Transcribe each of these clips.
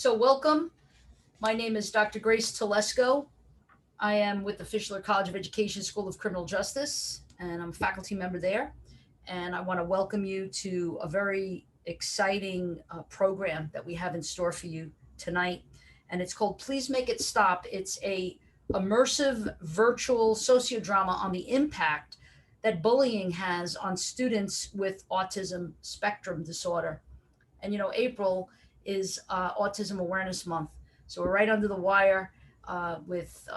So welcome. My name is Dr. Grace Telesco. I am with the Fischler College of Education School of Criminal Justice, and I'm a faculty member there. And I want to welcome you to a very exciting program that we have in store for you tonight. And it's called Please Make It Stop. It's a immersive virtual sociodrama on the impact that bullying has on students with autism spectrum disorder. And April is Autism Awareness Month, so we're right under the wire with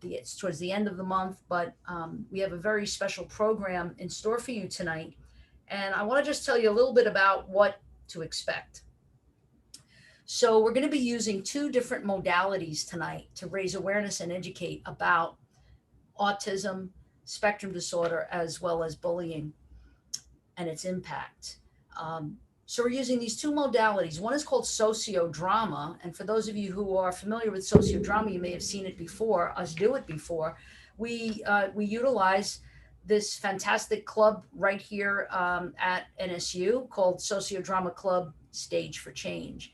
it's towards the end of the month, but we have a very special program in store for you tonight, and I want to just tell you a little bit about what to expect. So we're going to be using two different modalities tonight to raise awareness and educate about autism spectrum disorder as well as bullying and its impact. So we're using these two modalities. One is called sociodrama. And for those of you who are familiar with sociodrama, you may have seen it before, us do it before. We utilize this fantastic club right here at NSU called Sociodrama Club Stage for Change.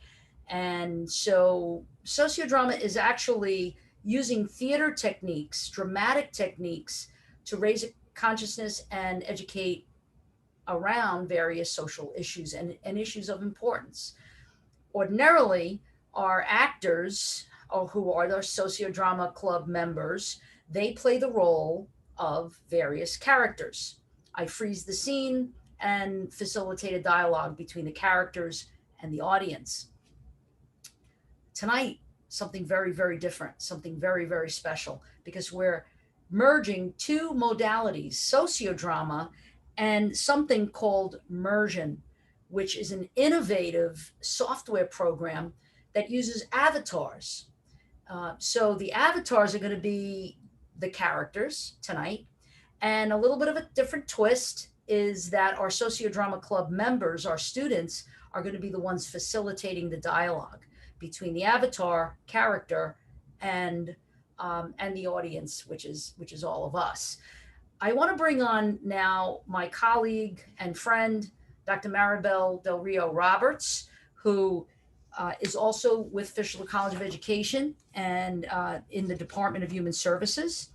And so sociodrama is actually using theater techniques, dramatic techniques to raise consciousness and educate around various social issues and issues of importance. Ordinarily, our actors, or who are the Sociodrama Club members, they play the role of various characters. I freeze the scene and facilitate a dialogue between the characters and the audience. Tonight, something very, very different, something very, very special, because we're merging two modalities, sociodrama and something called Mursion, which is an innovative software program that uses avatars. So the avatars are going to be the characters tonight. And a little bit of a different twist is that our Sociodrama Club members, our students, are going to be the ones facilitating the dialogue between the avatar character and the audience, which is all of us. I want to bring on now my colleague and friend, Dr. Maribel Del Rio Roberts, who is also with Fischler College of Education and in the Department of Human Services.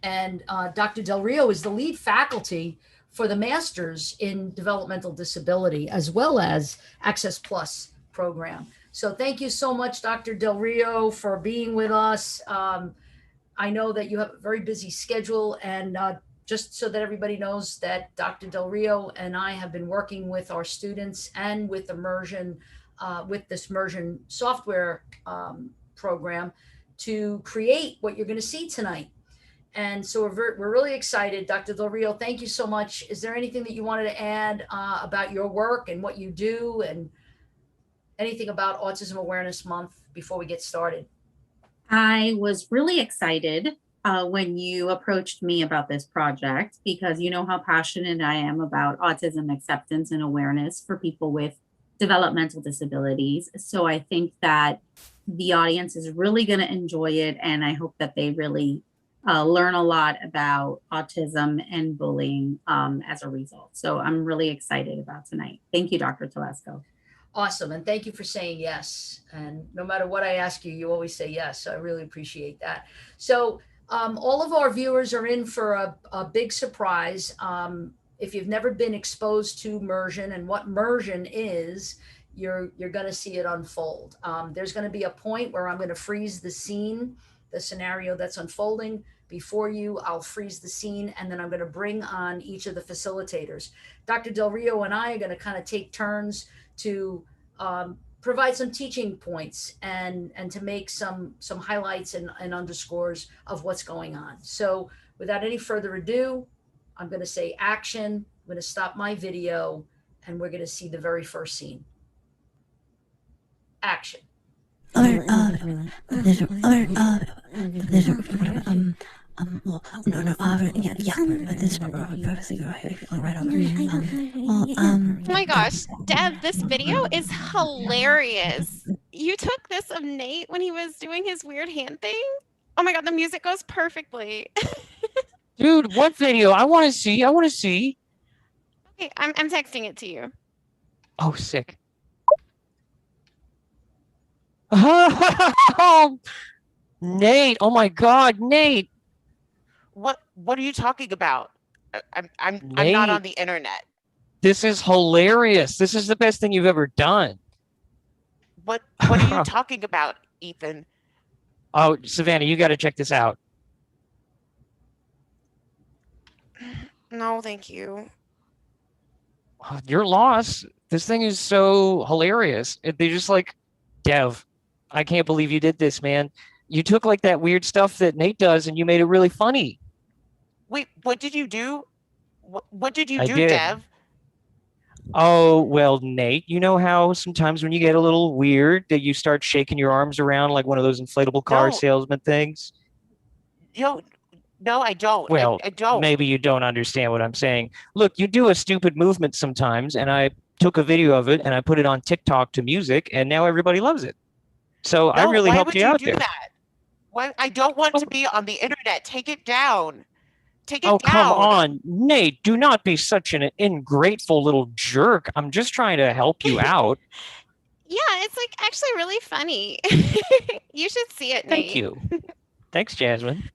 And Dr. Del Rio is the lead faculty for the Masters in Developmental Disability, as well as Access Plus program. So thank you so much, Dr. Del Rio, for being with us. I know that you have a very busy schedule, and just so that everybody knows that Dr. Del Rio and I have been working with our students and with Immersion, with this Mursion software program to create what you're going to see tonight. And so we're really excited. Dr. Del Rio, thank you so much. Is there anything that you wanted to add about your work and what you do and anything about Autism Awareness Month before we get started? I was really excited when you approached me about this project, because you know how passionate I am about autism acceptance and awareness for people with developmental disabilities. So I think that the audience is really going to enjoy it, and I hope that they really learn a lot about autism and bullying as a result. So I'm really excited about tonight. Thank you, Dr. Telesco. Awesome. And thank you for saying yes. And no matter what I ask you, you always say yes. So I really appreciate that. So all of our viewers are in for a big surprise. If you've never been exposed to Mursion and what Mursion is, you're going to see it unfold. There's going to be a point where I'm going to freeze the scene, the scenario that's unfolding before you. I'll freeze the scene, and then I'm going to bring on each of the facilitators. Dr. Del Rio and I are going to kind of take turns to provide some teaching points and to make some highlights and underscores of what's going on. So without any further ado, I'm going to say action. I'm going to stop my video, and we're going to see the very first scene. Action. Oh my gosh, Deb, this video is hilarious. You took this of Nate when he was doing his weird hand thing? Oh my God, the music goes perfectly. Dude, what video? I want to see. Okay, I'm texting it to you. Oh, sick. Nate, oh my God, Nate, What are you talking about? I'm not on Nate, the internet. this is hilarious. This is the best thing you've ever done. What are you talking about, Ethan? Oh, Savannah, you got to check this out. No, thank you. Your loss. This thing is so hilarious. They just like, Dev, I can't believe you did this, man. You took like that weird stuff that Nate does and you made it really funny. Wait, what did you do? What did you I do, did. Dev? Oh, well, Nate, you know how sometimes when you get a little weird that you start shaking your arms around like one of those inflatable car No. salesman things? No, no, I don't. Well, I don't. maybe you don't understand what I'm saying. Look, you do a stupid movement sometimes, and I took a video of it and I put it on TikTok to music, and now everybody loves it. So I No, really why helped would you you out do there. that? Why? I don't want to Oh, be on the internet. Take it down. Take oh, it come down. on, Nate, do not be such an ingrateful little jerk. I'm just trying to help you out. Yeah, it's like actually really funny. You should see it, Thank Nate. you. Thanks, Jasmine.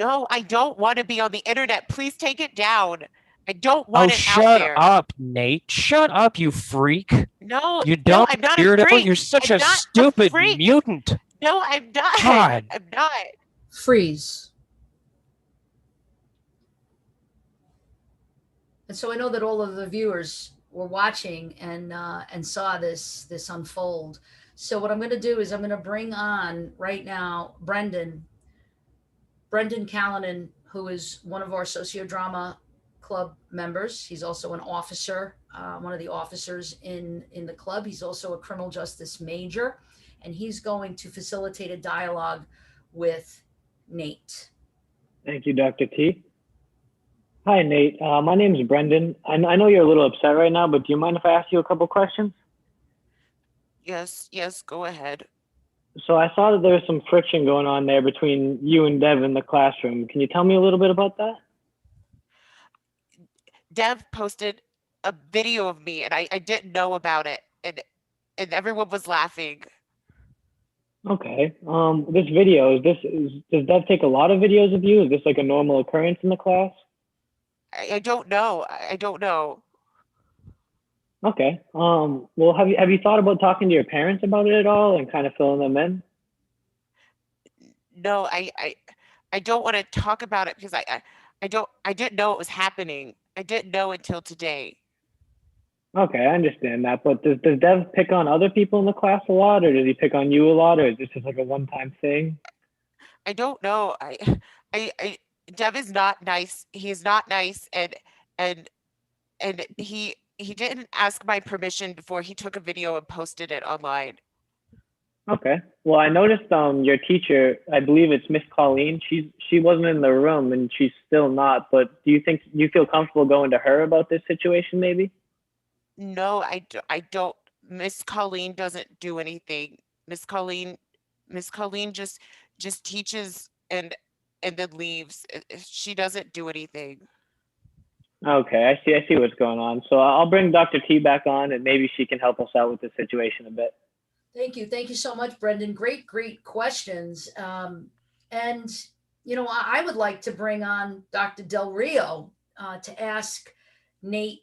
No, I don't want to be on the internet. Please take it down. I don't Oh, want it out shut there. up, Nate. Shut up, you freak. No, You no, dumb I'm not a weirdo. freak. You're such I'm a not a stupid freak. mutant. No, I'm not. God. I'm not. Freeze. And so I know that all of the viewers were watching and saw this unfold. So what I'm going to do is I'm going to bring on right now Brendan Callanan, who is one of our Sociodrama Club members. He's also an officer, one of the officers in the club. He's also a criminal justice major, and he's going to facilitate a dialogue with Nate. Thank you, Dr. T. Hi, Nate. My name is Brendan. I know you're a little upset right now, but do you mind if I ask you a couple questions? Yes, go ahead. So I saw that there was some friction going on there between you and Dev in the classroom. Can you tell me a little bit about that? Dev posted a video of me and I didn't know about it and everyone was laughing. Okay. This video, does Dev take a lot of videos of you? Is this like a normal occurrence in the class? I don't know. I don't know. Okay. Well, have you thought about talking to your parents about it at all and kind of filling them in? No, I don't want to talk about it because I didn't know it was happening. I didn't know until today. Okay, I understand that. But does Dev pick on other people in the class a lot, or does he pick on you a lot, or is this just like a one-time thing? I don't know. I Dev is not nice. He's not nice and he didn't ask my permission before he took a video and posted it online. Okay. Well, I noticed your teacher, I believe it's Miss Colleen. She wasn't in the room and she's still not. But do you think you feel comfortable going to her about this situation, maybe? No, I don't. Miss Colleen doesn't do anything. Miss Colleen just teaches and then leaves. She doesn't do anything. Okay, I see what's going on. So I'll bring Dr. T back on and maybe she can help us out with this situation a bit. Thank you so much, Brendan. Great questions. And I would like to bring on Dr. Del Rio to ask Nate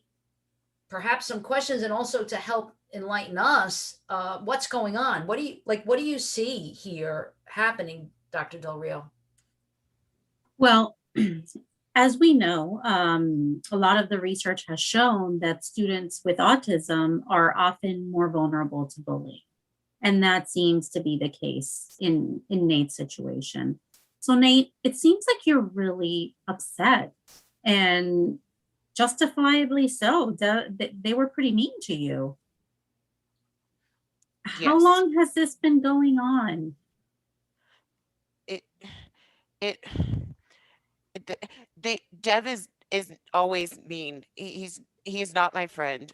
perhaps some questions and also to help enlighten us what's going on. What do you see here happening, Dr. Del Rio? Well, as we know, a lot of the research has shown that students with autism are often more vulnerable to bullying. And that seems to be the case in Nate's situation. So Nate, it seems like you're really upset, and justifiably so. They were pretty mean to you. How Yes. long has this been going on? Dev is always mean. He's not my friend.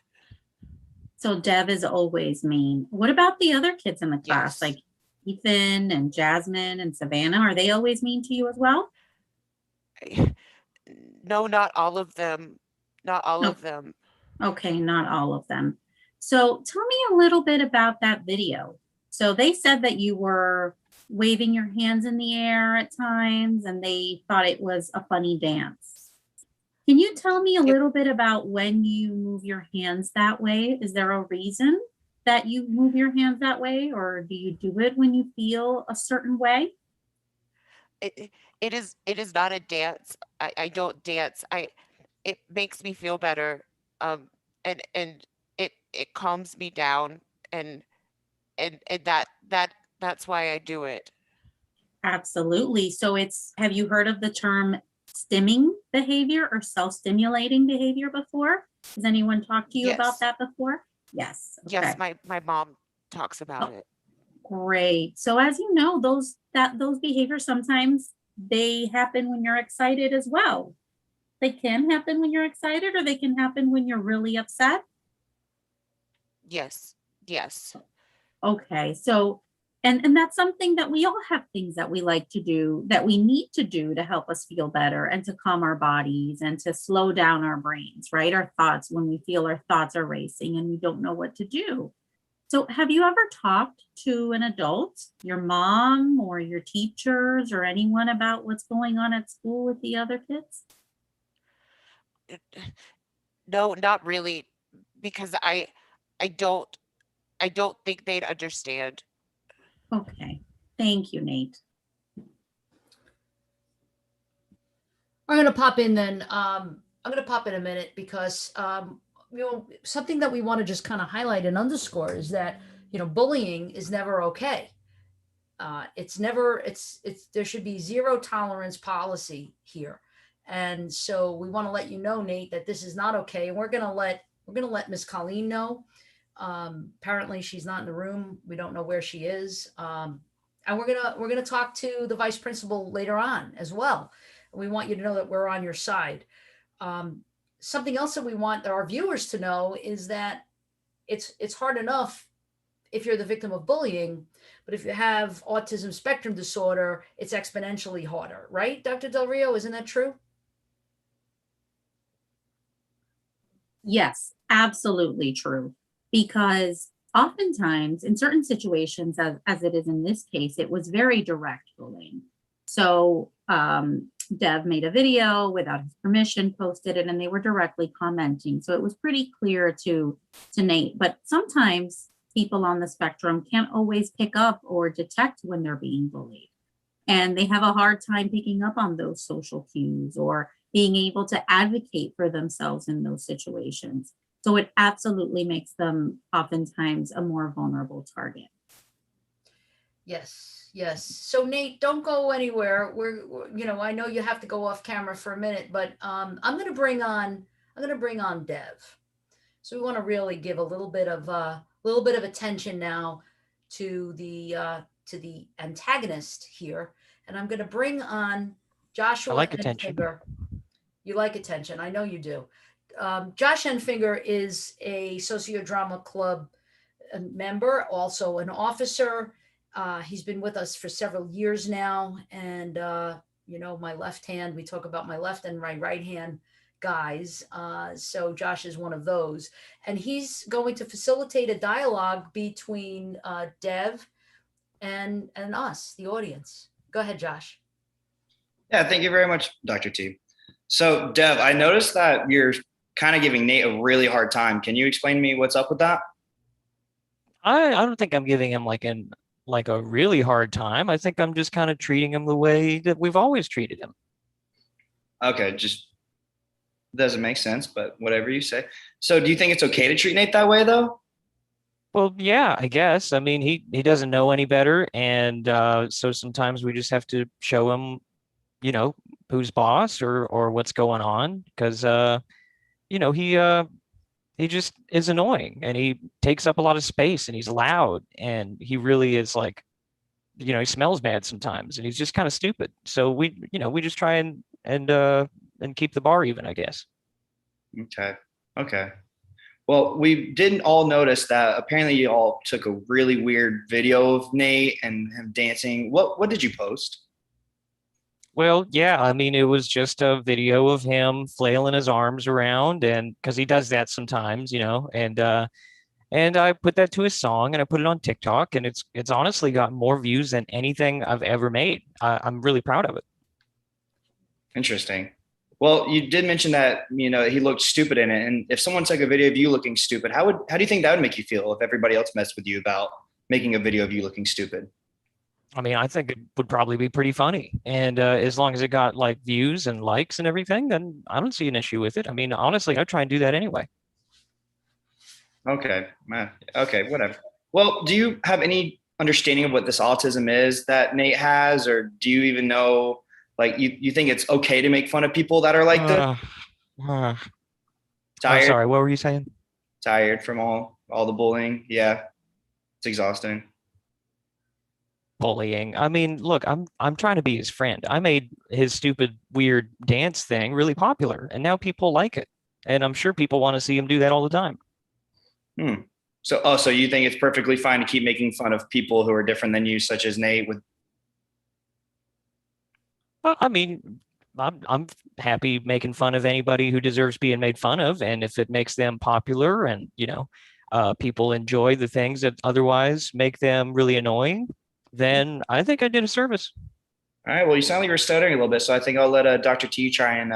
So Dev is always mean. What about the other kids in the class, Yes. like Ethan and Jasmine and Savannah? Are they always mean to you as well? No, not all of them. Not all of them. Okay, not all of them. So tell me a little bit about that video. So they said that you were waving your hands in the air at times and they thought it was a funny dance. Can you tell me a little bit about when you move your hands that way? Is there a reason that you move your hands that way, or do you do it when you feel a certain way? It is not a dance. I don't dance. It makes me feel better. And it calms me down, and that's why I do it. Absolutely. So have you heard of the term stimming behavior or self-stimulating behavior before? Has anyone talked to you about Yes. that before? Yes. Okay. Yes, my mom talks about it. Great. So as you know, those behaviors sometimes they happen when you're excited as well. They can happen when you're excited, or they can happen when you're really upset. Yes. Yes. Okay. So and that's something that we all have things that we like to do, that we need to do to help us feel better and to calm our bodies and to slow down our brains, right? Our thoughts, when we feel our thoughts are racing and we don't know what to do. So have you ever talked to an adult, your mom or your teachers or anyone, about what's going on at school with the other kids? No, not really, because I don't think they'd understand. Okay. Thank you, Nate. I'm going to pop in then. I'm going to pop in a minute because, something that we want to just kind of highlight and underscore is that, bullying is never okay. There should be zero tolerance policy here. And so we want to let you know, Nate, that this is not okay. And we're going to let Miss Colleen know. Apparently she's not in the room. We don't know where she is. And we're going to talk to the vice principal later on as well. We want you to know that we're on your side. Something else that we want our viewers to know is that it's hard enough if you're the victim of bullying, but if you have autism spectrum disorder, it's exponentially harder, right, Dr. Del Rio? Isn't that true? Yes, absolutely true. Because oftentimes in certain situations, as it is in this case, it was very direct bullying. So Dev made a video without his permission, posted it, and they were directly commenting. So it was pretty clear to Nate. But sometimes people on the spectrum can't always pick up or detect when they're being bullied. And they have a hard time picking up on those social cues or being able to advocate for themselves in those situations. So it absolutely makes them oftentimes a more vulnerable target. Yes. So Nate, don't go anywhere. I know you have to go off camera for a minute, but I'm going to bring on Dev. So we want to really give a little bit of attention now to the antagonist here, and I'm going to bring on Joshua. I like attention. Enfinger. You like attention. I know you do. Josh Enfinger is a Sociodrama Club member, also an officer. He's been with us for several years now. And, my left hand, we talk about my left and my right hand guys. So Josh is one of those. And he's going to facilitate a dialogue between Dev and us, the audience. Go ahead, Josh. Yeah, thank you very much, Dr. T. So, Dev, I noticed that you're kind of giving Nate a really hard time. Can you explain to me what's up with that? I don't think I'm giving him like a really hard time. I think I'm just kind of treating him the way that we've always treated him. Okay, just doesn't make sense, but whatever you say. So do you think it's okay to treat Nate that way, though? Well, yeah, I guess. I mean, he doesn't know any better. And so sometimes we just have to show him, who's boss or what's going on. Because, he just is annoying and he takes up a lot of space and he's loud and he really is like, he smells bad sometimes and he's just kind of stupid. So we just try and keep the bar even, I guess. Okay. Well, we didn't all notice that apparently you all took a really weird video of Nate and him dancing. What did you post? Well, yeah, I mean, it was just a video of him flailing his arms around, and because he does that sometimes, and And I put that to a song and I put it on TikTok, and it's honestly got more views than anything I've ever made. I'm really proud of it. Interesting. Well, you did mention that, he looked stupid in it. And if someone took a video of you looking stupid, how do you think that would make you feel if everybody else messed with you about making a video of you looking stupid? I mean, I think it would probably be pretty funny. And as long as it got like views and likes and everything, then I don't see an issue with it. I mean, honestly, I try and do that anyway. Okay. Okay, whatever. Well, do you have any understanding of what this autism is that Nate has, or do you even know, like, you think it's okay to make fun of people that are like this? Oh, Tired? sorry, what were you saying? Tired from all the bullying? Yeah, it's exhausting. Bullying. I mean, look, I'm trying to be his friend. I made his stupid, weird dance thing really popular, and now people like it. And I'm sure people want to see him do that all the time. So you think it's perfectly fine to keep making fun of people who are different than you, such as Nate? Well, I mean, I'm happy making fun of anybody who deserves being made fun of, and if it makes them popular and people enjoy the things that otherwise make them really annoying, then I think I did a service. All right. Well, you sound like you're stuttering a little bit, so I think I'll let Dr. T try and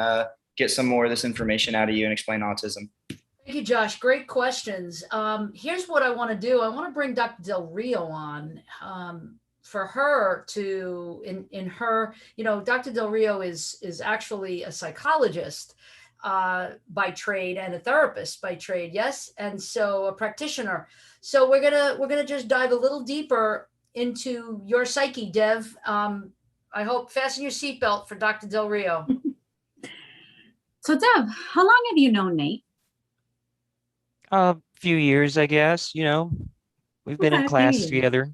get some more of this information out of you and explain autism. Thank you, Josh. Great questions. Here's what I want to do. I want to bring Dr. Del Rio on for her to, in her, Dr. Del Rio is actually a psychologist by trade and a therapist by trade. Yes. And so a practitioner. So we're gonna just dive a little deeper into your psyche, Dev. I hope fasten your seatbelt for Dr. Del Rio. So Dev, how long have you known Nate? A few years, I guess. We've been in class together.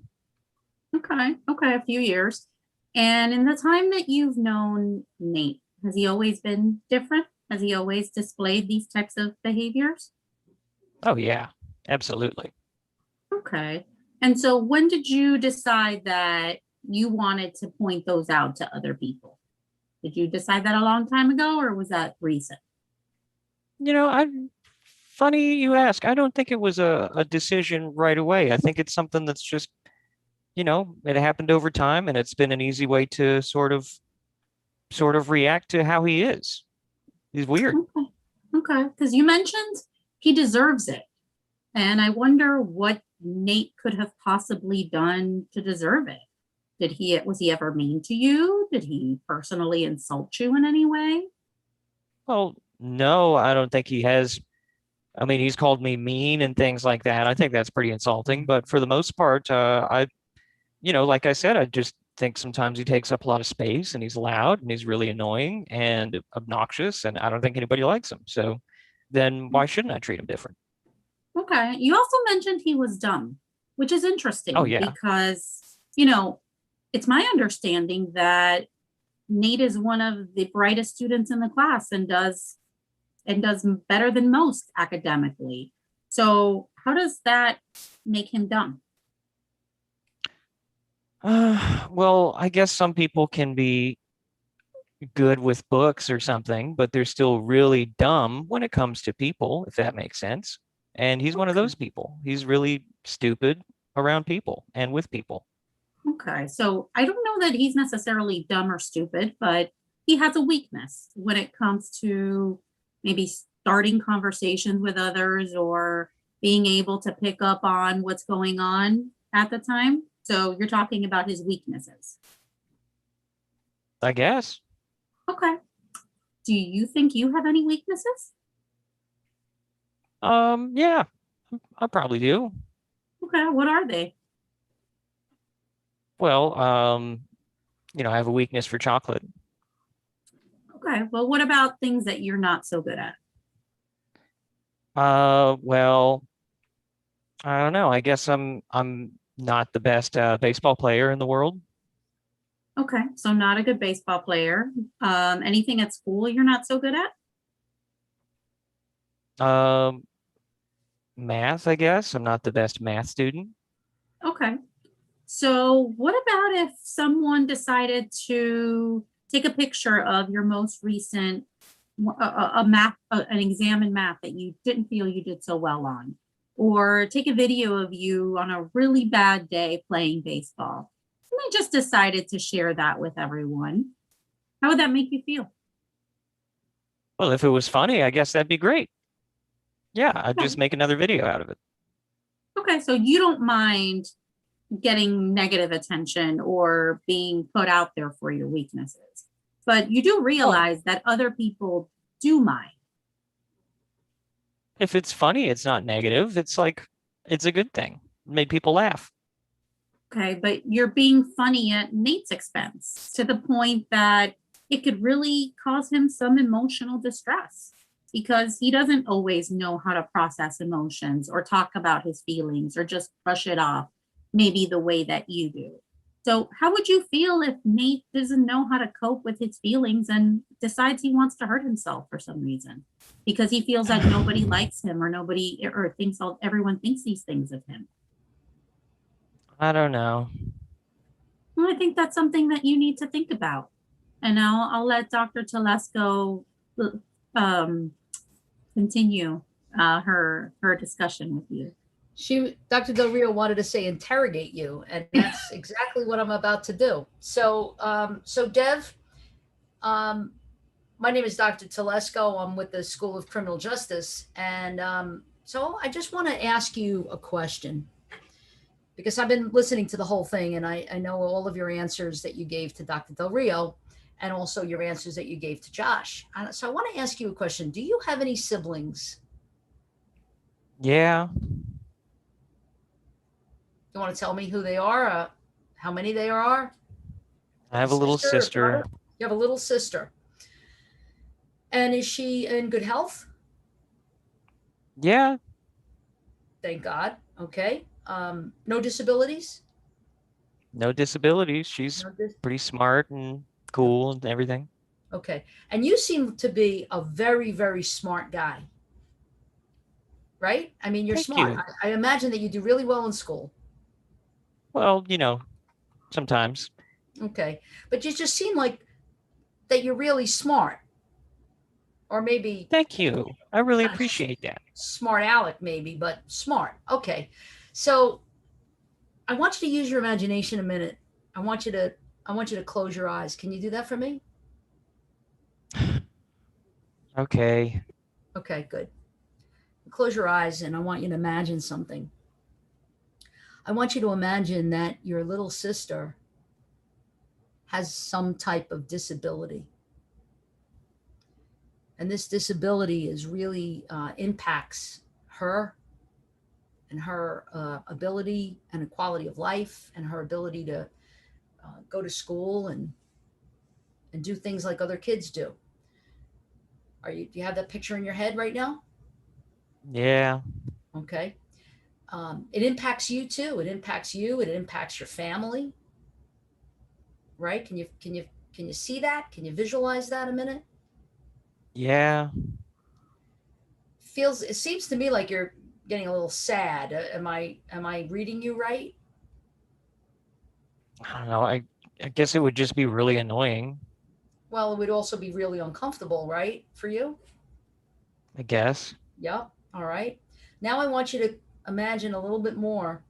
Okay, a few years. And in the time that you've known Nate, has he always been different? Has he always displayed these types of behaviors? Oh, yeah, absolutely. Okay. And so when did you decide that you wanted to point those out to other people? Did you decide that a long time ago, or was that recent? Funny you ask. I don't think it was a decision right away. I think it's something that's just, it happened over time, and it's been an easy way to sort of react to how he is. He's weird. Okay. Because you mentioned he deserves it. And I wonder what Nate could have possibly done to deserve it. Was he ever mean to you? Did he personally insult you in any way? Well, no, I don't think he has. I mean, he's called me mean and things like that. I think that's pretty insulting. But for the most part, like I said, I just think sometimes he takes up a lot of space, and he's loud, and he's really annoying and obnoxious, and I don't think anybody likes him. So then why shouldn't I treat him different? Okay. You also mentioned he was dumb, which is interesting. Oh, yeah. Because, it's my understanding that Nate is one of the brightest students in the class and does better than most academically. So how does that make him dumb? Well, I guess some people can be good with books or something, but they're still really dumb when it comes to people, if that makes sense. And he's one of those people. He's really stupid around people and with people. Okay, so I don't know that he's necessarily dumb or stupid, but he has a weakness when it comes to maybe starting conversations with others or being able to pick up on what's going on at the time. So you're talking about his weaknesses. I guess. Okay. Do you think you have any weaknesses? Yeah, I probably do. Okay, what are they? Well, I have a weakness for chocolate. Okay, well, what about things that you're not so good at? Well, I don't know. I guess I'm not the best baseball player in the world. Okay, so not a good baseball player. Anything at school you're not so good at? Math, I guess. I'm not the best math student. Okay. So what about if someone decided to take a picture of your most recent an exam in math that you didn't feel you did so well on, or take a video of you on a really bad day playing baseball, and I just decided to share that with everyone, how would that make you feel? Well, if it was funny, I guess that'd be great. Yeah, I'd just make another video out of it. Okay, so you don't mind getting negative attention or being put out there for your weaknesses, but you do realize that other people do mind. If it's funny, it's not negative. It's like, it's a good thing. Made people laugh. Okay, but you're being funny at Nate's expense to the point that it could really cause him some emotional distress because he doesn't always know how to process emotions or talk about his feelings or just brush it off, maybe the way that you do. So, how would you feel if Nate doesn't know how to cope with his feelings and decides he wants to hurt himself for some reason because he feels that nobody likes him or thinks everyone thinks these things of him? I don't know. Well, I think that's something that you need to think about. And I'll let Dr. Telesco continue her discussion with you. Dr. Del Rio wanted to say interrogate you, and that's exactly what I'm about to do. So, Dev, my name is Dr. Telesco. I'm with the School of Criminal Justice, and so I just want to ask you a question because I've been listening to the whole thing, and I know all of your answers that you gave to Dr. Del Rio, and also your answers that you gave to Josh. So I want to ask you a question. Do you have any siblings? Yeah. You want to tell me who they are? How many they are? I have a little sister. You have a little sister. And is she in good health? Yeah. Thank God. Okay. No disabilities? No disabilities. She's pretty smart and cool and everything. Okay. And you seem to be a very, very smart guy. Right? I mean, you're Thank smart. you. I imagine that you do really well in school. Well, sometimes. Okay. But you just seem like that you're really smart. Or maybe. Thank you. I really appreciate that. Smart aleck, maybe, but smart. Okay. So I want you to use your imagination a minute. I want you to close your eyes. Can you do that for me? Okay. Okay, good. Close your eyes and I want you to imagine something. I want you to imagine that your little sister has some type of disability. And this disability is really impacts her and her ability and a quality of life and her ability to go to school and do things like other kids do. Do you have that picture in your head right now? Yeah. Okay. It impacts you too. It impacts you. It impacts your family. Right? Can you see that? Can you visualize that a minute? Yeah. It seems to me like you're getting a little sad. Am I reading you right? I don't know. I guess it would just be really annoying. Well, it would also be really uncomfortable, right? For you? I guess. Yep. All right. Now I want you to imagine a little bit more.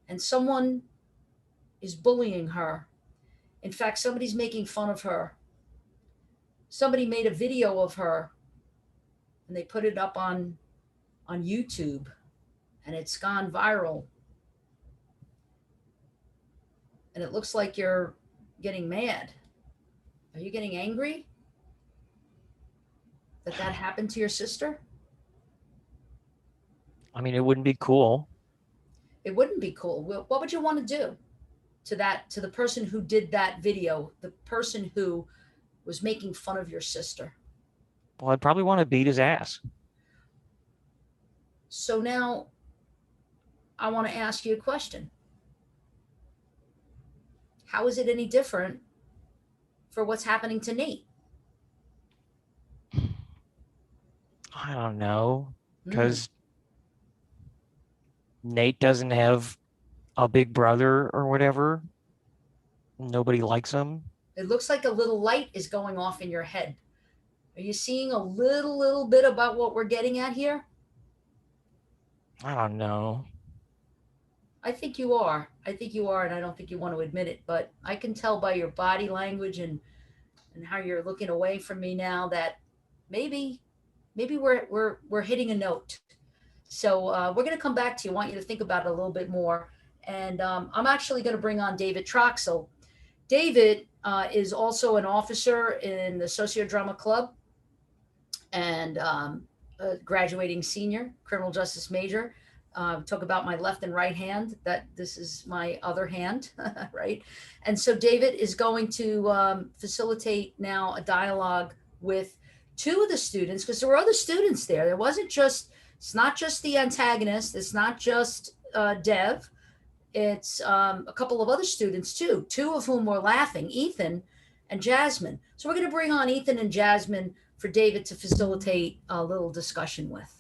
And someone is bullying her. In fact, somebody's making fun of her. Somebody made a video of her and they put it up on YouTube and it's gone viral. And it looks like you're getting mad. Are you getting angry that happened to your sister? I mean, it wouldn't be cool. It wouldn't be cool. What would you want to do to the person who did that video, the person who was making fun of your sister? Well, I'd probably want to beat his ass. So now I want to ask you a question. How is it any different for what's happening to Nate? I don't know. Because Nate doesn't have a big brother or whatever. Nobody likes him. It looks like a little light is going off in your head. Are you seeing a little bit about what we're getting at here? I don't know. I think you are. I think you are, and I don't think you want to admit it, but I can tell by your body language and how you're looking away from me now that maybe we're hitting a note. So we're going to come back to you. I want you to think about it a little bit more. And I'm actually going to bring on David Troxel. David is also an officer in the Sociodrama Club and a graduating senior, criminal justice major. Talk about my left and right hand. That this is my other hand, right? And so David is going to facilitate now a dialogue with two of the students because there were other students there. There wasn't just. It's not just the antagonist. It's not just Dev. It's a couple of other students too. Two of whom were laughing, Ethan and Jasmine. So we're going to bring on Ethan and Jasmine for David to facilitate a little discussion with.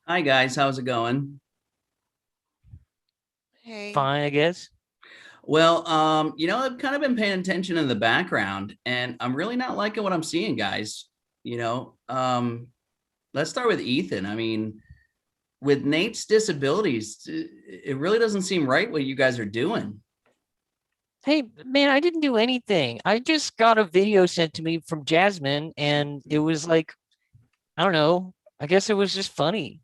Hi guys, how's it going? Hey. Fine, I guess. Well, I've kind of been paying attention in the background and I'm really not liking what I'm seeing, guys. Let's start with Ethan. I mean, with Nate's disabilities, it really doesn't seem right what you guys are doing. Hey, man, I didn't do anything. I just got a video sent to me from Jasmine, and it was like, I don't know. I guess it was just funny.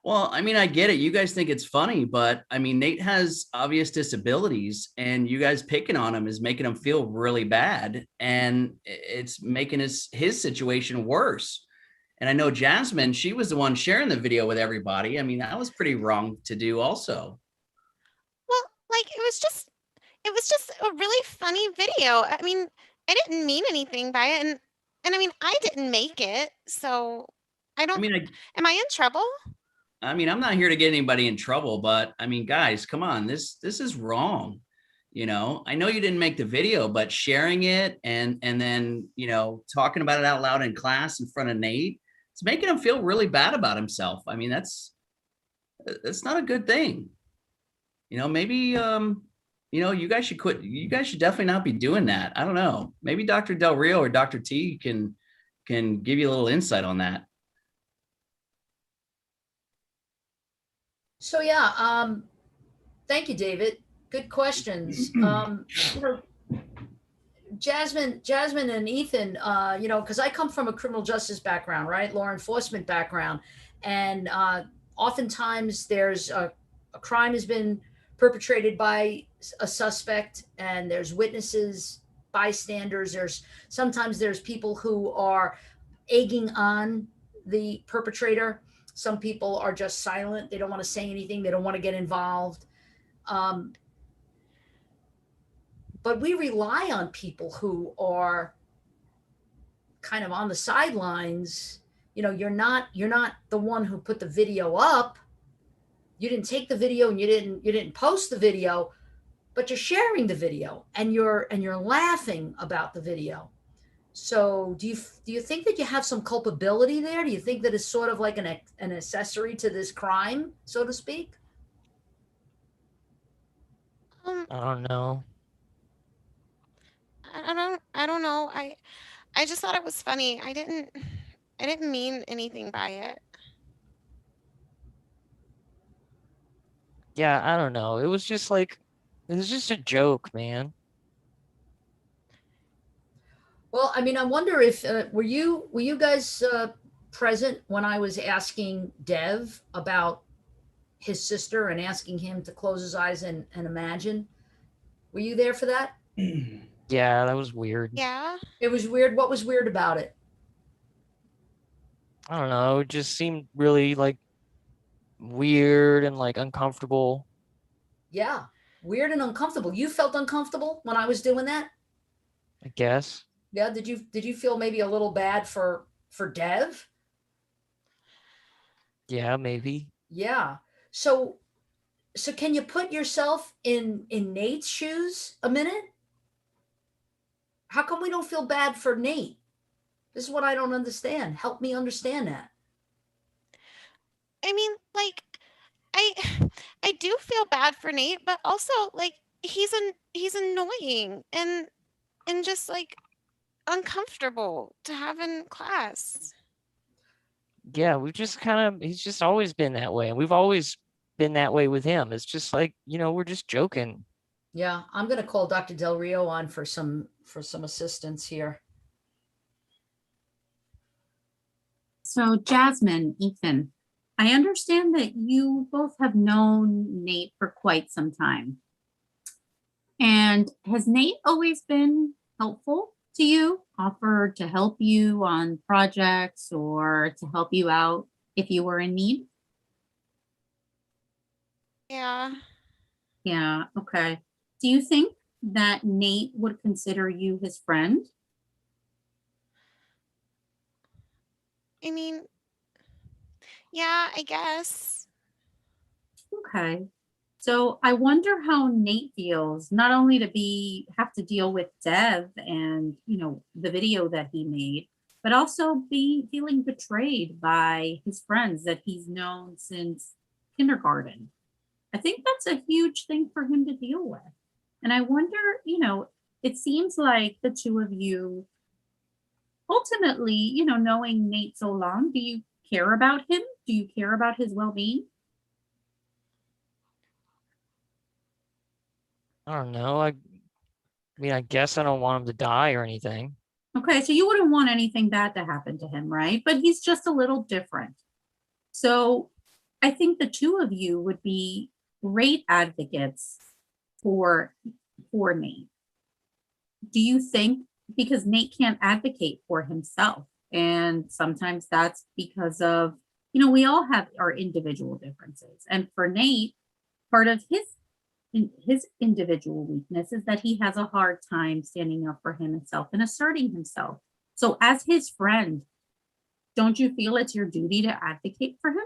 Well, I mean, I get it. You guys think it's funny, but I mean, Nate has obvious disabilities and you guys picking on him is making him feel really bad. And it's making his situation worse. And I know Jasmine, she was the one sharing the video with everybody. I mean, that was pretty wrong to do also. Well, like it was just a really funny video. I mean, I didn't mean anything by it, and I mean, I didn't make it, so I don't. Am I in trouble? I mean, I'm not here to get anybody in trouble, but I mean, guys, come on, this is wrong. I know you didn't make the video, but sharing it and then, talking about it out loud in class in front of Nate, it's making him feel really bad about himself. I mean, that's not a good thing. Maybe, you guys should quit. You guys should definitely not be doing that. I don't know. Maybe Dr. Del Rio or Dr. T can give you a little insight on that. So yeah, thank you, David. Good questions. Jasmine and Ethan, because I come from a criminal justice background, right? Law enforcement background. And oftentimes there's a crime has been perpetrated by a suspect and there's witnesses, bystanders. Sometimes there's people who are egging on the perpetrator. Some people are just silent. They don't want to say anything. They don't want to get involved. But we rely on people who are kind of on the sidelines. You're not the one who put the video up. You didn't take the video and you didn't post the video, but you're sharing the video and you're laughing about the video. So do you think that you have some culpability there? Do you think that it's sort of like an accessory to this crime, so to speak? I don't know. I don't know. I just thought it was funny. I didn't mean anything by it. Yeah, I don't know. It was just a joke, man. Well, I mean, I wonder if were you guys present when I was asking Dev about his sister and asking him to close his eyes and imagine? Were you there for that? Yeah, that was weird. Yeah. It was weird. What was weird about it? I don't know. It just seemed really weird and uncomfortable. Yeah, weird and uncomfortable. You felt uncomfortable when I was doing that? I guess. Yeah. Did you feel maybe a little bad for Dev? Yeah, maybe. Yeah. So can you put yourself in Nate's shoes a minute? How come we don't feel bad for Nate? This is what I don't understand. Help me understand that. I mean, I do feel bad for Nate, but also he's annoying and just uncomfortable to have in class. yeah, we've just he's just always been that way. And we've always been that way with him. It's just like, we're just joking. Yeah, I'm going to call Dr. Del Rio on for some assistance here. So Jasmine, Ethan, I understand that you both have known Nate for quite some time. And has Nate always been helpful to you, offered to help you on projects or to help you out if you were in need? Yeah. Yeah, okay. Do you think that Nate would consider you his friend? I mean, yeah, I guess. Okay. So I wonder how Nate feels, not only to have to deal with Dev and, the video that he made, but also feeling betrayed by his friends that he's known since kindergarten. I think that's a huge thing for him to deal with. And I wonder, it seems like the two of you ultimately, knowing Nate so long, do you care about him? Do you care about his well-being? I don't know. I mean, I guess I don't want him to die or anything. Okay, so you wouldn't want anything bad to happen to him, right? But he's just a little different. So I think the two of you would be great advocates for Nate. Do you think, because Nate can't advocate for himself, and sometimes that's because of, we all have our individual differences. And for Nate, part of his individual weakness is that he has a hard time standing up for himself and asserting himself. So as his friend, don't you feel it's your duty to advocate for him?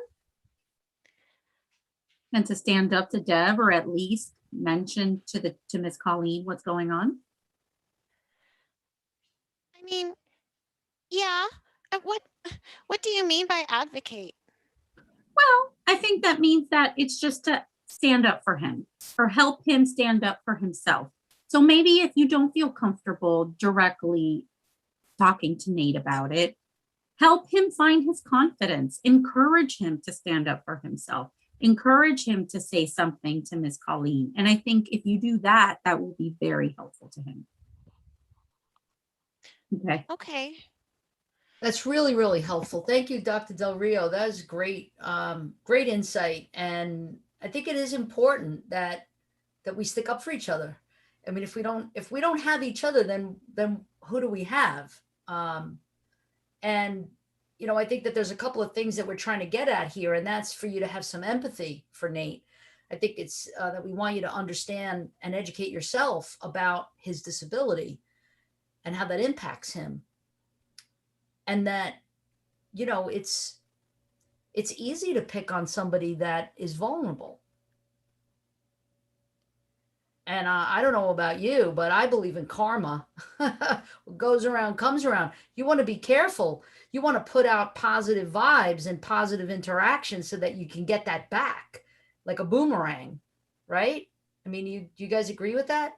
And to stand up to Deb, or at least mention to Miss Colleen what's going on? I mean, yeah. What do you mean by advocate? Well, I think that means that it's just to stand up for him or help him stand up for himself. So maybe if you don't feel comfortable directly talking to Nate about it, help him find his confidence, encourage him to stand up for himself, encourage him to say something to Miss Colleen. And I think if you do that, that will be very helpful to him. Okay. Okay. That's really, really helpful. Thank you, Dr. Del Rio. That is great, great insight. And I think it is important that we stick up for each other. I mean, if we don't have each other, then who do we have? And I think that there's a couple of things that we're trying to get at here, and that's for you to have some empathy for Nate. I think it's that we want you to understand and educate yourself about his disability and how that impacts him. And that, it's easy to pick on somebody that is vulnerable. And I don't know about you, but I believe in karma. What goes around comes around. You want to be careful. You want to put out positive vibes and positive interactions so that you can get that back like a boomerang, right? I mean, you guys agree with that?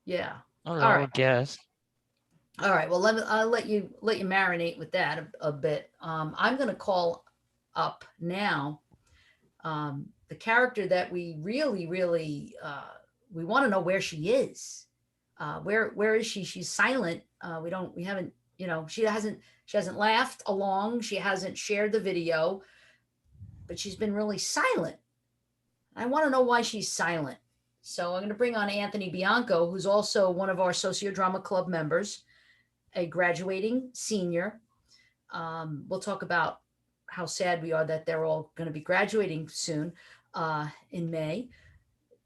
Yeah. I don't know, I guess. All right. Well, I'll let you marinate with that a bit. I'm going to call up now the character that we really, really we want to know where she is. Where is she? She's silent. We haven't. She hasn't laughed along. She hasn't shared the video, but she's been really silent. I want to know why she's silent. So I'm going to bring on Anthony Bianco, who's also one of our Sociodrama Club members, a graduating senior. We'll talk about how sad we are that they're all going to be graduating soon in May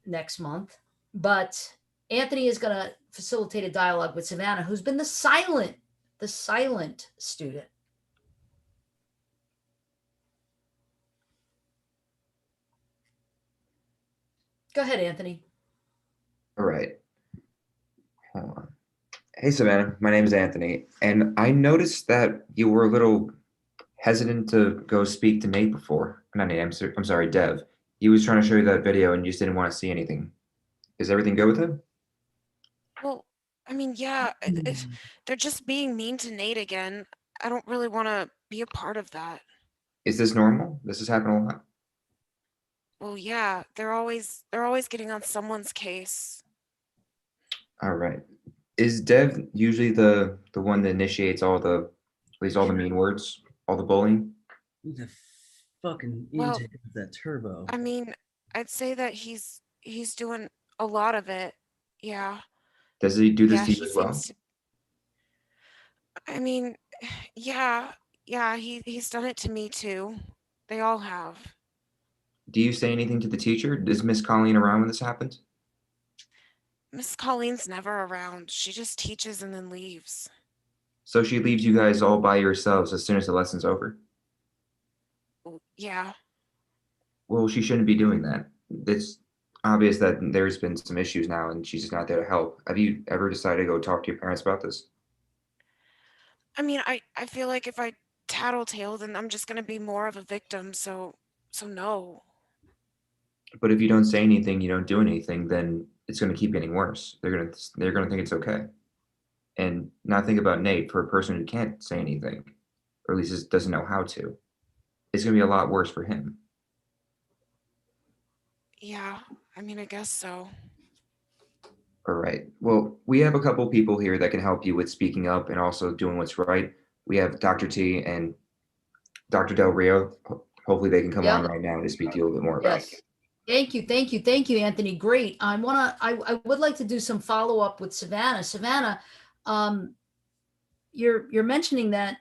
next month. But Anthony is going to facilitate a dialogue with Savannah, who's been the silent student. Go ahead, Anthony. All right. Hold on. Hey, Savannah. My name is Anthony, and I noticed that you were a little hesitant to go speak to Nate before. Not Nate, I'm sorry, Dev. He was trying to show you that video, and you just didn't want to see anything. Is everything good with him? Well, I mean, yeah, they're just being mean to Nate again. I don't really want to be a part of that. Is this normal? This has happened a lot. Well, yeah, they're always getting on someone's case. All right. Is Dev usually the one that initiates all the, at least all the mean words, all the bullying? Who the fucking Well, intake of that turbo? I mean, I'd say that he's doing a lot of it. Yeah. Does he do this Yeah, to you he as well? seems to. I mean, yeah, he's done it to me too. They all have. Do you say anything to the teacher? Is Miss Colleen around when this happens? Miss Colleen's never around. She just teaches and then leaves. So she leaves you guys all by yourselves as soon as the lesson's over? Yeah. Well, she shouldn't be doing that. It's obvious that there's been some issues now and she's just not there to help. Have you ever decided to go talk to your parents about this? I mean, I feel like if I tattletale, then I'm just gonna be more of a victim. So no. But if you don't say anything, you don't do anything, then it's going to keep getting worse. They're gonna think it's okay. And now think about Nate, for a person who can't say anything, or at least just doesn't know how to. It's going to be a lot worse for him. Yeah, I mean, I guess so. All right. Well, we have a couple people here that can help you with speaking up and also doing what's right. We have Dr. T and Dr. Del Rio. Hopefully they can come on right now to speak to you a little bit more about it. Yes. Thank you, Anthony. Great. I would like to do some follow up with Savannah. Savannah, you're mentioning that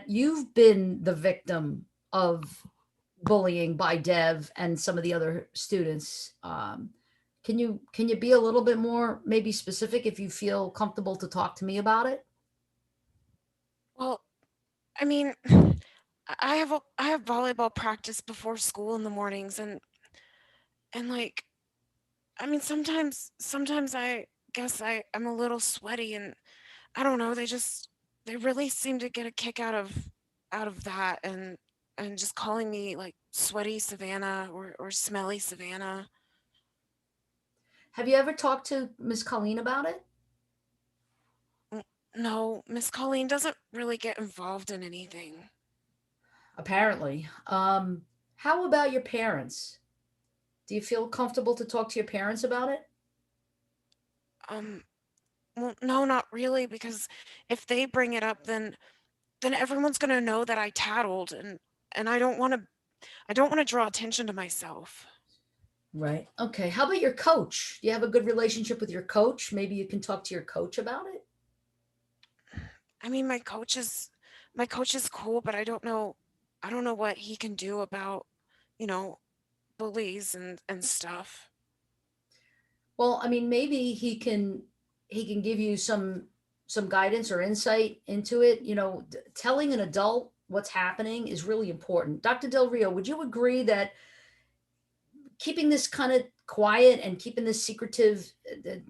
you've been the victim of bullying by Dev and some of the other students. Can you be a little bit more maybe specific if you feel comfortable to talk to me about it? Well, I mean, I have volleyball practice before school in the mornings, and like, I mean, sometimes I guess I'm a little sweaty, and I don't know, they really seem to get a kick out of that, and just calling me like sweaty Savannah or smelly Savannah. Have you ever talked to Miss Colleen about it? No, Miss Colleen doesn't really get involved in anything. Apparently. How about your parents? Do you feel comfortable to talk to your parents about it? Well, no, not really, because if they bring it up, then everyone's gonna know that I tattled, and I don't want to draw attention to myself. Right. Okay. How about your coach? Do you have a good relationship with your coach? Maybe you can talk to your coach about it. I mean, my coach is cool, but I don't know what he can do about, bullies and stuff. Well, I mean, maybe he can give you some guidance or insight into it. Telling an adult what's happening is really important. Dr. Del Rio, would you agree that keeping this kind of quiet and keeping this secretive,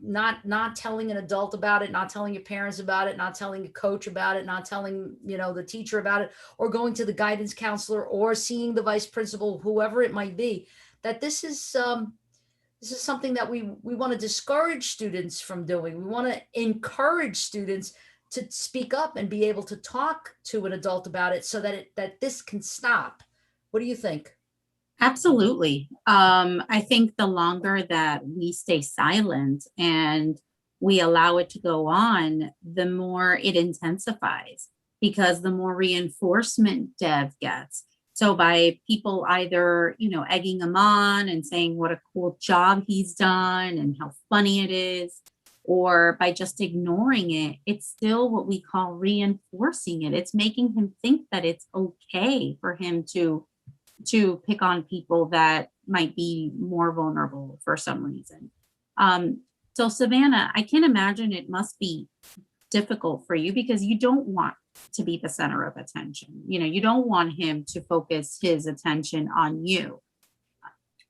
not telling an adult about it, not telling your parents about it, not telling a coach about it, not telling, the teacher about it, or going to the guidance counselor or seeing the vice principal, whoever it might be, that this is something that we want to discourage students from doing. We want to encourage students to speak up and be able to talk to an adult about it so that this can stop. What do you think? Absolutely. I think the longer that we stay silent and we allow it to go on, the more it intensifies, because the more reinforcement Dev gets. So by people either, egging him on and saying what a cool job he's done and how funny it is, or by just ignoring it, it's still what we call reinforcing it. It's making him think that it's okay for him to pick on people that might be more vulnerable for some reason. So Savannah, I can imagine it must be difficult for you because you don't want to be the center of attention. You don't want him to focus his attention on you.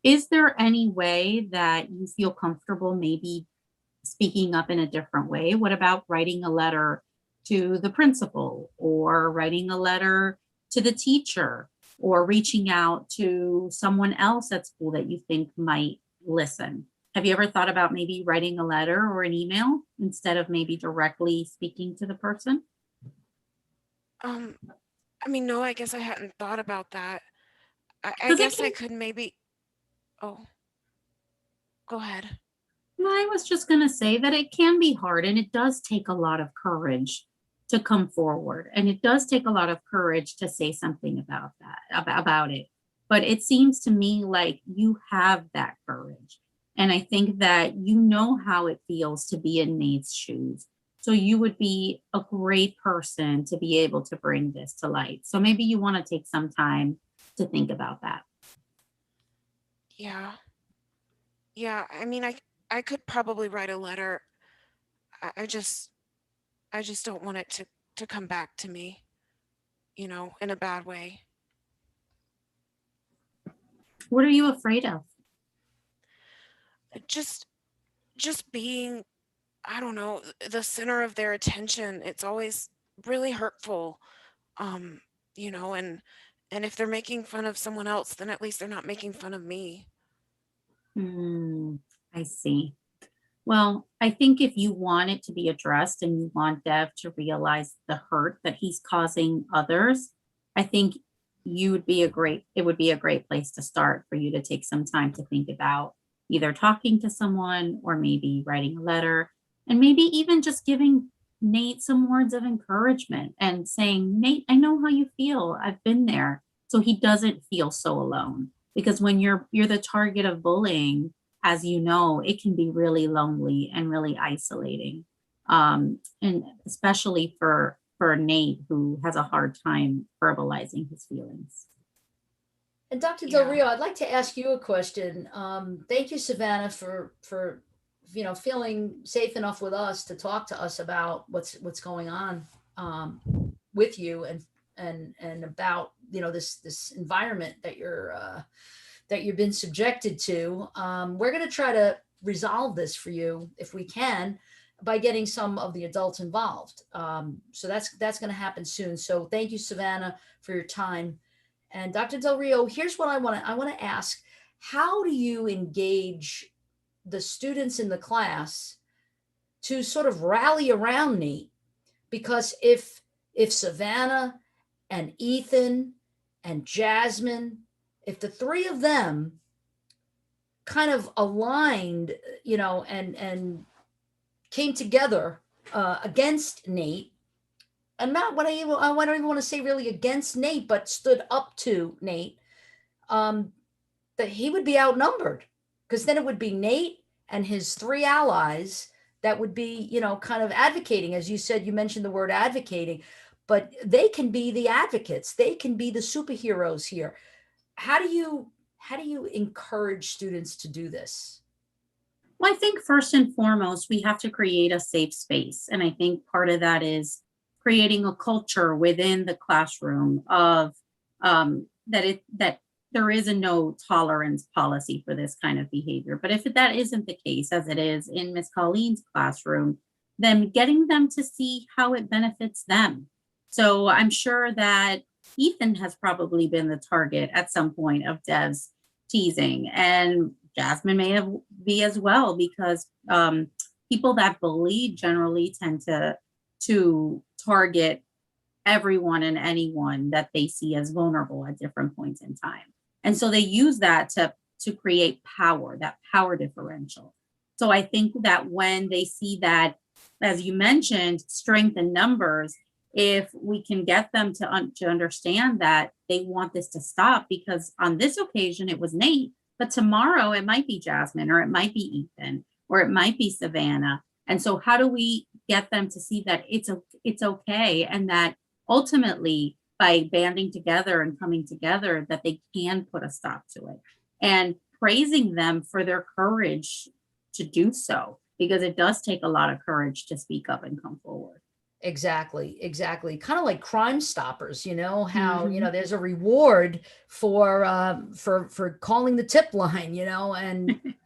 Is there any way that you feel comfortable maybe speaking up in a different way? What about writing a letter to the principal, or writing a letter to the teacher, or reaching out to someone else at school that you think might listen? Have you ever thought about maybe writing a letter or an email instead of maybe directly speaking to the person? I mean, no, I guess I hadn't thought about that. I 'Cause it guess I can- could maybe, oh, go ahead. No, I was just going to say that it can be hard and it does take a lot of courage to come forward. And it does take a lot of courage to say something about that, about it. But it seems to me like you have that courage. And I think that you know how it feels to be in Nate's shoes. So you would be a great person to be able to bring this to light. So maybe you want to take some time to think about that. Yeah. Yeah, I mean, I could probably write a letter. I just don't want it to come back to me, you know, in a bad way. What are you afraid of? Just being, I don't know, the center of their attention. It's always really hurtful. Um, you know, and if they're making fun of someone else, then at least they're not making fun of me. I see. Well, I think if you want it to be addressed and you want Dev to realize the hurt that he's causing others, I think it would be a great place to start for you to take some time to think about either talking to someone or maybe writing a letter and maybe even just giving Nate some words of encouragement and saying, Nate, I know how you feel. I've been there. So he doesn't feel so alone. Because when you're the target of bullying, as you know, it can be really lonely and really isolating. And especially for Nate, who has a hard time verbalizing his feelings. And Dr. Del Rio, I'd like to ask you a question. Thank you, Savannah, for feeling safe enough with us to talk to us about what's going on with you and about this environment that you've been subjected to. We're going to try to resolve this for you if we can by getting some of the adults involved. So that's going to happen soon. So thank you, Savannah, for your time. And Dr. Del Rio, here's what I want to ask. How do you engage the students in the class to sort of rally around Nate? Because if Savannah and Ethan and Jasmine, if the three of them kind of aligned, and came together against Nate, and not what I don't even want to say really against Nate, but stood up to Nate, that he would be outnumbered, because then it would be Nate and his three allies that would be, kind of advocating. As you said, you mentioned the word advocating, but they can be the advocates. They can be the superheroes here. How do you encourage students to do this? Well, I think first and foremost, we have to create a safe space. And I think part of that is creating a culture within the classroom of that there is a no tolerance policy for this kind of behavior. But if that isn't the case, as it is in Miss Colleen's classroom, then getting them to see how it benefits them. So I'm sure that Ethan has probably been the target at some point of Dev's teasing, and Jasmine may be as well, because people that bully generally tend to target everyone and anyone that they see as vulnerable at different points in time. And so they use that to create power, that power differential. So I think that when they see that, as you mentioned, strength in numbers, if we can get them to understand that they want this to stop, because on this occasion it was Nate, but tomorrow it might be Jasmine, or it might be Ethan, or it might be Savannah. And so how do we get them to see that it's okay, and that ultimately by banding together and coming together that they can put a stop to it, and praising them for their courage to do so, because it does take a lot of courage to speak up and come forward. Exactly. Kind of like Crime Stoppers, how, there's a reward for calling the tip line,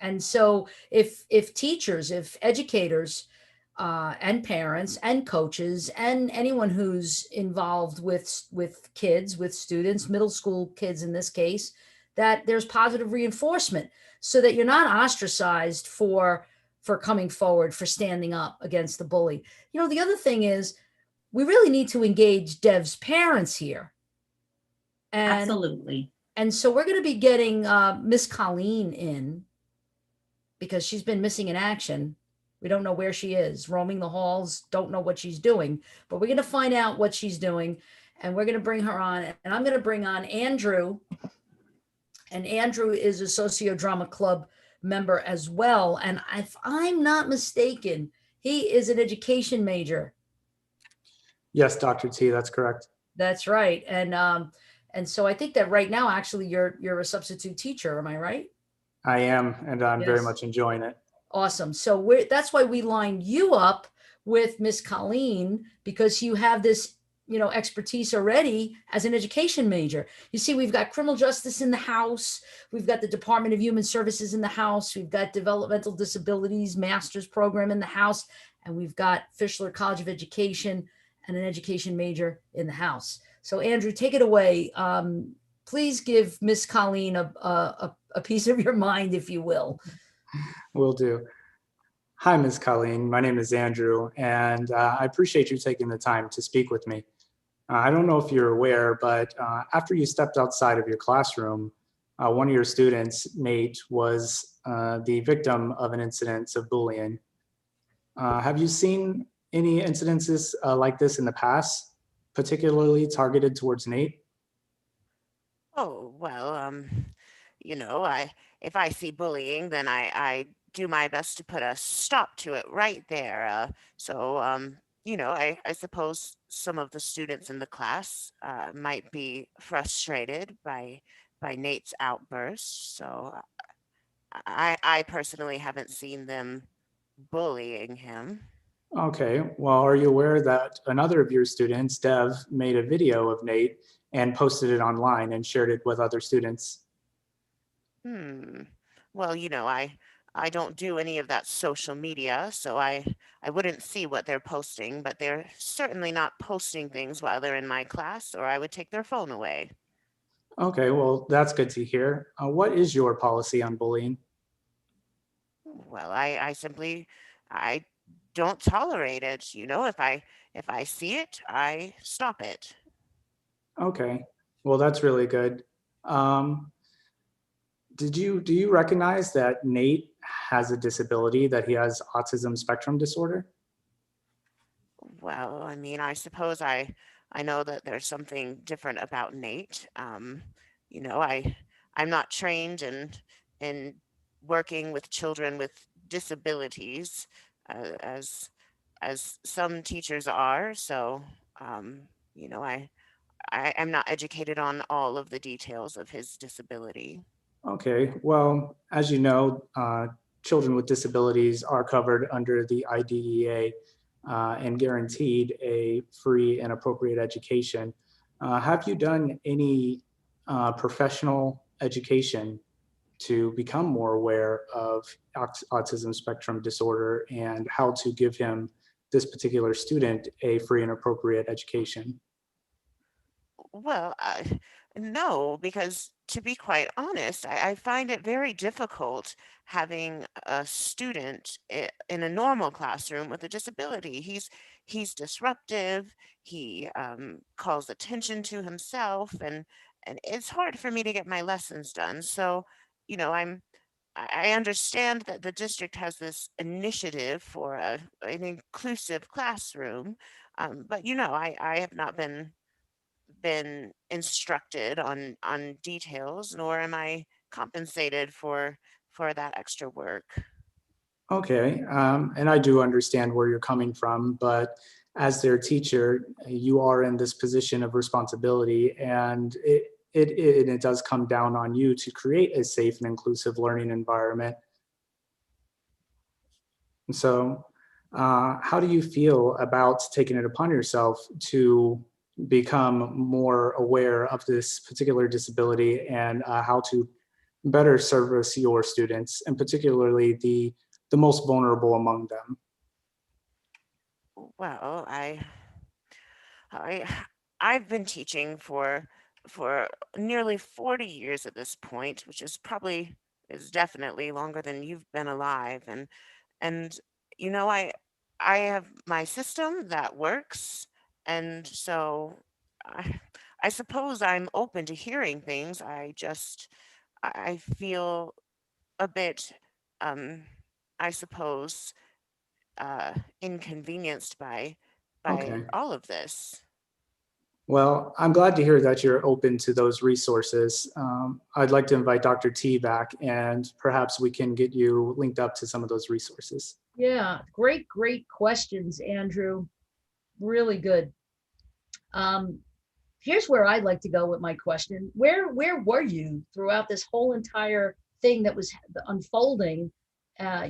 and so if teachers, if educators, and parents and coaches and anyone who's involved with kids, with students, middle school kids in this case, that there's positive reinforcement so that you're not ostracized for coming forward, for standing up against the bully. The other thing is, we really need to engage Dev's parents here. And, Absolutely. and so we're going to be getting Miss Colleen in because she's been missing in action. We don't know where she is, roaming the halls, don't know what she's doing, but we're going to find out what she's doing, and we're going to bring her on. And I'm going to bring on Andrew. And Andrew is a Sociodrama Club member as well. And if I'm not mistaken, he is an education major. Yes, Dr. T, that's correct. That's right. And so I think that right now, actually, you're a substitute teacher. Am I right? I am, and I'm very Yes. much enjoying it. Awesome. So that's why we lined you up with Miss Colleen, because you have this, expertise already as an education major. You see, we've got criminal justice in the house. We've got the Department of Human Services in the house. We've got developmental disabilities master's program in the house. And we've got Fischler College of Education and an education major in the house. So Andrew, take it away. Please give Miss Colleen a piece of your mind, if you will. Will do. Hi, Ms. Colleen. My name is Andrew, and I appreciate you taking the time to speak with me. I don't know if you're aware, but after you stepped outside of your classroom, one of your students, Nate, was the victim of an incident of bullying. Have you seen any incidences like this in the past, particularly targeted towards Nate? Oh, well, if I see bullying, then I do my best to put a stop to it right there. I suppose some of the students in the class might be frustrated by Nate's outbursts. So I personally haven't seen them bullying him. Okay, well, are you aware that another of your students, Dev, made a video of Nate and posted it online and shared it with other students? Well, I don't do any of that social media, so I wouldn't see what they're posting, but they're certainly not posting things while they're in my class, or I would take their phone away. Okay, well, that's good to hear. What is your policy on bullying? Well, I don't tolerate it. If I see it, I stop it. Okay, well, that's really good. Do you recognize that Nate has a disability, that he has autism spectrum disorder? Well, I suppose I know that there's something different about Nate. I'm not trained in working with children with disabilities, as some teachers are. So, I'm not educated on all of the details of his disability. Okay, well, as you know, children with disabilities are covered under the IDEA and guaranteed a free and appropriate education. Have you done any professional education to become more aware of autism spectrum disorder and how to give him, this particular student, a free and appropriate education? Well, no, because to be quite honest, I find it very difficult having a student in a normal classroom with a disability. He's disruptive. He calls attention to himself, and it's hard for me to get my lessons done. So, you know, I understand that the district has this initiative for an inclusive classroom, but I have not been instructed on details, nor am I compensated for that extra work. Okay, and I do understand where you're coming from, but as their teacher, you are in this position of responsibility, and it does come down on you to create a safe and inclusive learning environment. So, how do you feel about taking it upon yourself to become more aware of this particular disability and how to better service your students, and particularly the most vulnerable among them? Well, I I've been teaching for nearly 40 years at this point, which is definitely longer than you've been alive. And I have my system that works, And so I suppose I'm open to hearing things. I feel a bit, um, I suppose, uh, inconvenienced by Okay. all of this. Well, I'm glad to hear that you're open to those resources. I'd like to invite Dr. T back, and perhaps we can get you linked up to some of those resources. Yeah, great questions, Andrew. Really good. Here's where I'd like to go with my question. Where were you throughout this whole entire thing that was unfolding,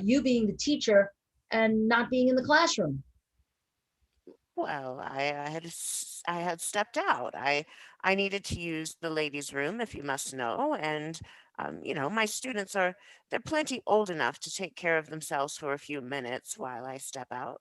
you being the teacher and not being in the classroom? Well, I had stepped out. I needed to use the ladies' room, if you must know, and my students they're plenty old enough to take care of themselves for a few minutes while I step out.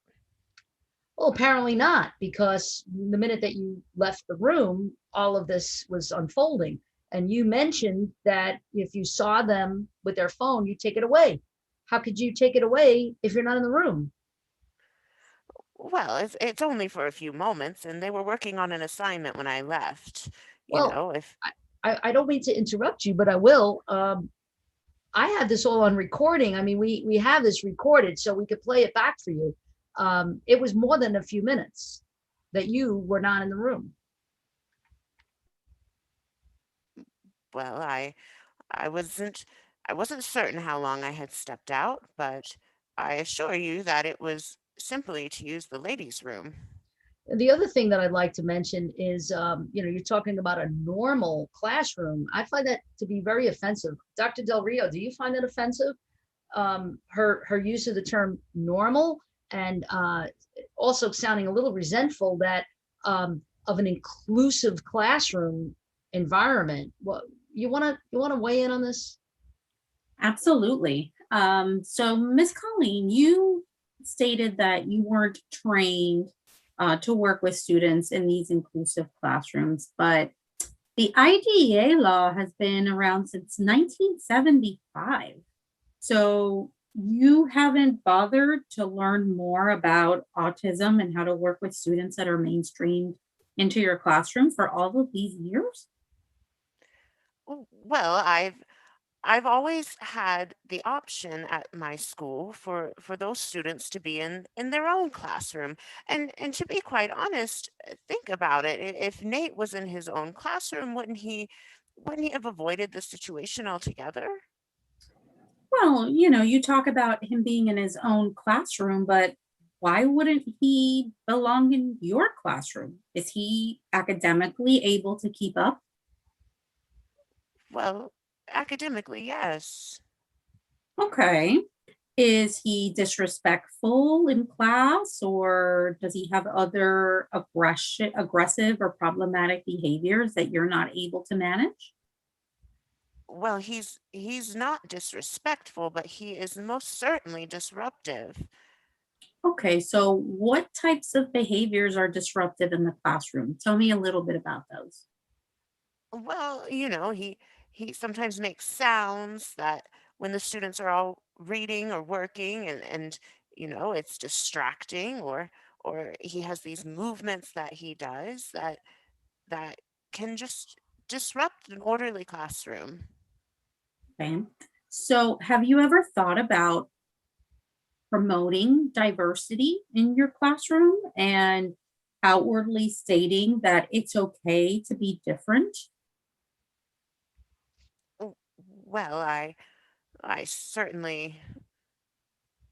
Well, apparently not, because the minute that you left the room, all of this was unfolding. And you mentioned that if you saw them with their phone, you take it away. How could you take it away if you're not in the room? Well, it's only for a few moments, and they were working on an assignment when I left. You Well, know, if I don't mean to interrupt you, but I will. I have this all on recording. I mean, we have this recorded, so we could play it back for you. It was more than a few minutes that you were not in the room. well, I wasn't I wasn't certain how long I had stepped out, but I assure you that it was simply to use the ladies' room. The other thing that I'd like to mention is, you're talking about a normal classroom. I find that to be very offensive. Dr. Del Rio, do you find that offensive? Her use of the term normal, and also sounding a little resentful that of an inclusive classroom environment. What you want to weigh in on this? Absolutely. So, Miss Colleen, you stated that you weren't trained to work with students in these inclusive classrooms, but the IDEA law has been around since 1975. So, you haven't bothered to learn more about autism and how to work with students that are mainstreamed into your classroom for all of these years? Well, I've always had the option at my school for those students to be in their own classroom. And to be quite honest, think about it. If Nate was in his own classroom, wouldn't he have avoided the situation altogether? Well, you talk about him being in his own classroom, but why wouldn't he belong in your classroom? Is he academically able to keep up? Well, academically, yes. Okay. Is he disrespectful in class, or does he have other aggressive or problematic behaviors that you're not able to manage? Well, he's not disrespectful, but he is most certainly disruptive. Okay, so what types of behaviors are disruptive in the classroom? Tell me a little bit about those. Well, he sometimes makes sounds that when the students are all reading or working and it's distracting or he has these movements that he does that can just disrupt an orderly classroom. Okay. So, have you ever thought about promoting diversity in your classroom and outwardly stating that it's okay to be different? W- Well, I certainly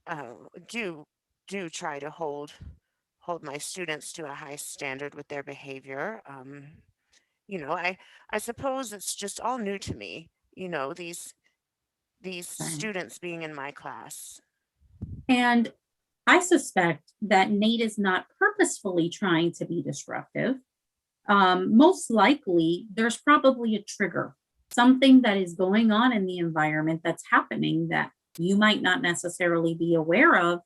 uh, do do try to hold my students to a high standard with their behavior. I suppose it's just all new to me, these Okay. students being in my class. And I suspect that Nate is not purposefully trying to be disruptive. Most likely, there's probably a trigger, something that is going on in the environment that's happening that you might not necessarily be aware of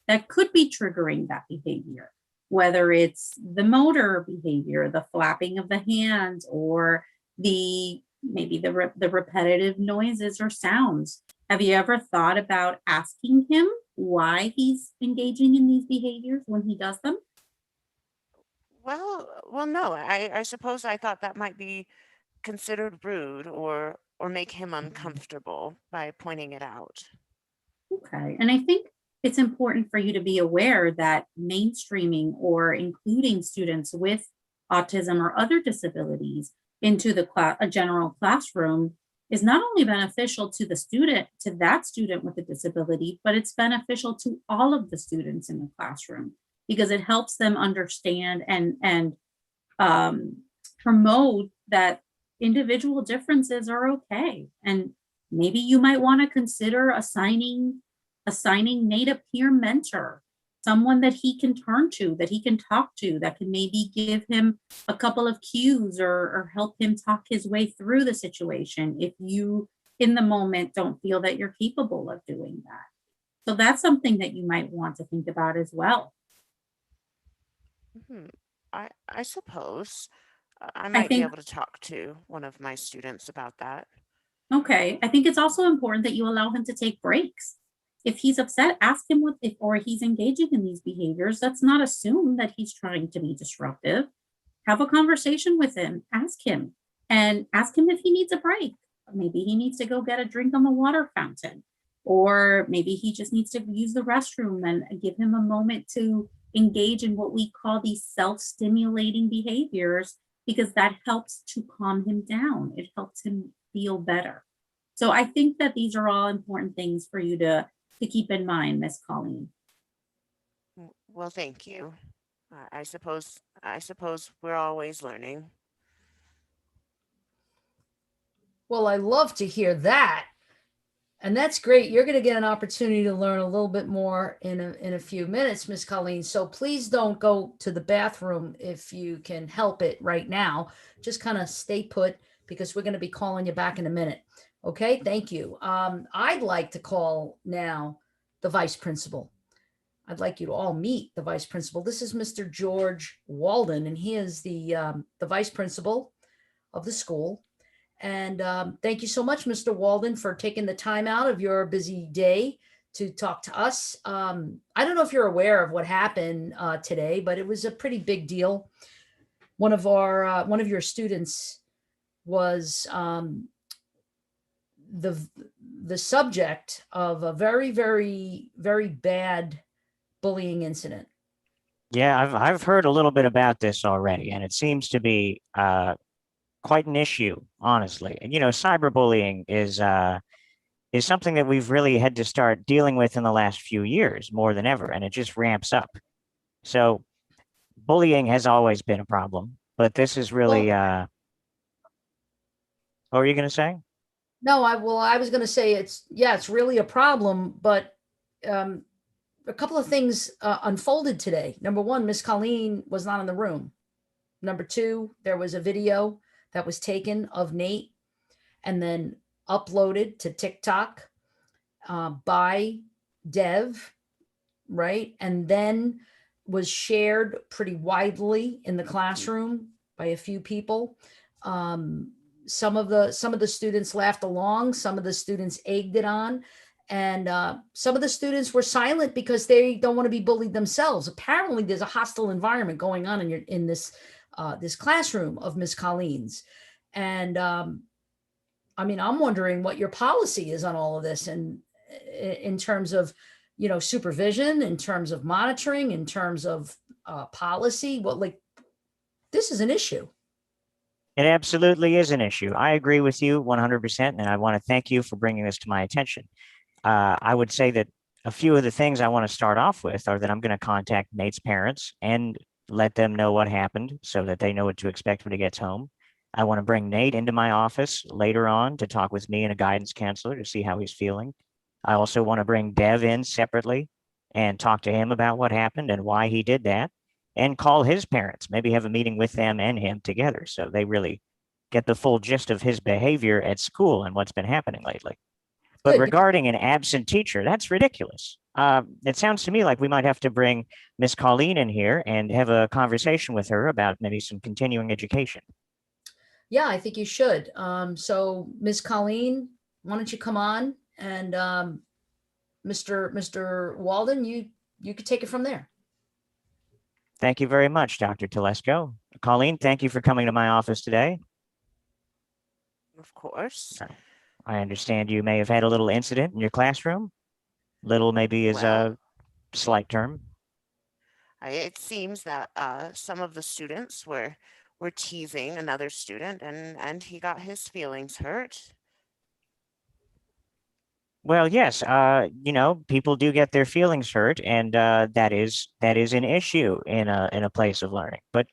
that could be triggering that behavior, whether it's the motor behavior, the flapping of the hands, or the maybe the repetitive noises or sounds. Have you ever thought about asking him why he's engaging in these behaviors when he does them? Well, no, I suppose I thought that might be considered rude or make him uncomfortable by pointing it out. Okay. And I think it's important for you to be aware that mainstreaming or including students with autism or other disabilities into the a general classroom is not only beneficial to the student, to that student with a disability, but it's beneficial to all of the students in the classroom because it helps them understand and promote that individual differences are okay. And maybe you might want to consider assigning Nate a peer mentor, someone that he can turn to, that he can talk to, that can maybe give him a couple of cues or help him talk his way through the situation if you in the moment don't feel that you're capable of doing that. So that's something that you might want to think about as well. Hmm. I suppose I I might be think, able to talk to one of my students about that. okay, I think it's also important that you allow him to take breaks. If he's upset, ask him what, if, or he's engaging in these behaviors, let's not assume that he's trying to be disruptive. Have a conversation with him, ask him, and ask him if he needs a break. Maybe he needs to go get a drink on the water fountain, or maybe he just needs to use the restroom and give him a moment to engage in what we call these self-stimulating behaviors, because that helps to calm him down. It helps him feel better. So I think that these are all important things for you to keep in mind, Miss Colleen. Well, thank you. I suppose we're always learning. Well, I love to hear that. And that's great. You're going to get an opportunity to learn a little bit more in a few minutes, Miss Colleen. So please don't go to the bathroom if you can help it right now. Just kind of stay put because we're going to be calling you back in a minute. Okay, thank you. I'd like to call now the vice principal. I'd like you to all meet the vice principal. This is Mr. George Walden, and he is the vice principal of the school. And thank you so much, Mr. Walden, for taking the time out of your busy day to talk to us. I don't know if you're aware of what happened today, but it was a pretty big deal. One of your students was the subject of a very, very, very bad bullying incident. Yeah, I've heard a little bit about this already, and it seems to be quite an issue, honestly. And cyberbullying is something that we've really had to start dealing with in the last few years more than ever, and it just ramps up. So bullying has always been a problem, but this is really what were you going to say? No, I was going to say it's really a problem, but a couple of things unfolded today. Number one, Miss Colleen was not in the room. Number two, there was a video that was taken of Nate and then uploaded to TikTok by Dev, right? And then was shared pretty widely in the classroom by a few people. Some of the students laughed along, some of the students egged it on, and some of the students were silent because they don't want to be bullied themselves. Apparently, there's a hostile environment going on in this classroom of Miss Colleen's, and I mean, I'm wondering what your policy is on all of this, and in terms of supervision, in terms of monitoring, in terms of policy. This is an issue. It absolutely is an issue. I agree with you 100%, and I want to thank you for bringing this to my attention. I would say that a few of the things I want to start off with are that I'm going to contact Nate's parents and let them know what happened so that they know what to expect when he gets home. I want to bring Nate into my office later on to talk with me and a guidance counselor to see how he's feeling. I also want to bring Dev in separately and talk to him about what happened and why he did that, and call his parents, maybe have a meeting with them and him together so they really get the full gist of his behavior at school and what's been happening lately. But regarding an absent teacher, that's ridiculous. It sounds to me like we might have to bring Miss Colleen in here and have a conversation with her about maybe some continuing education. Yeah, I think you should. So Miss Colleen, why don't you come on, and Mr. Walden, you could take it from there. Thank you very much, Dr. Telesco. Colleen, thank you for coming to my office today. Of course. I understand you may have had a little incident in your classroom. Little maybe is a slight term. It seems that some of the students were teasing another student, and he got his feelings hurt. Well, yes, people do get their feelings hurt, and that is an issue in a place of learning. But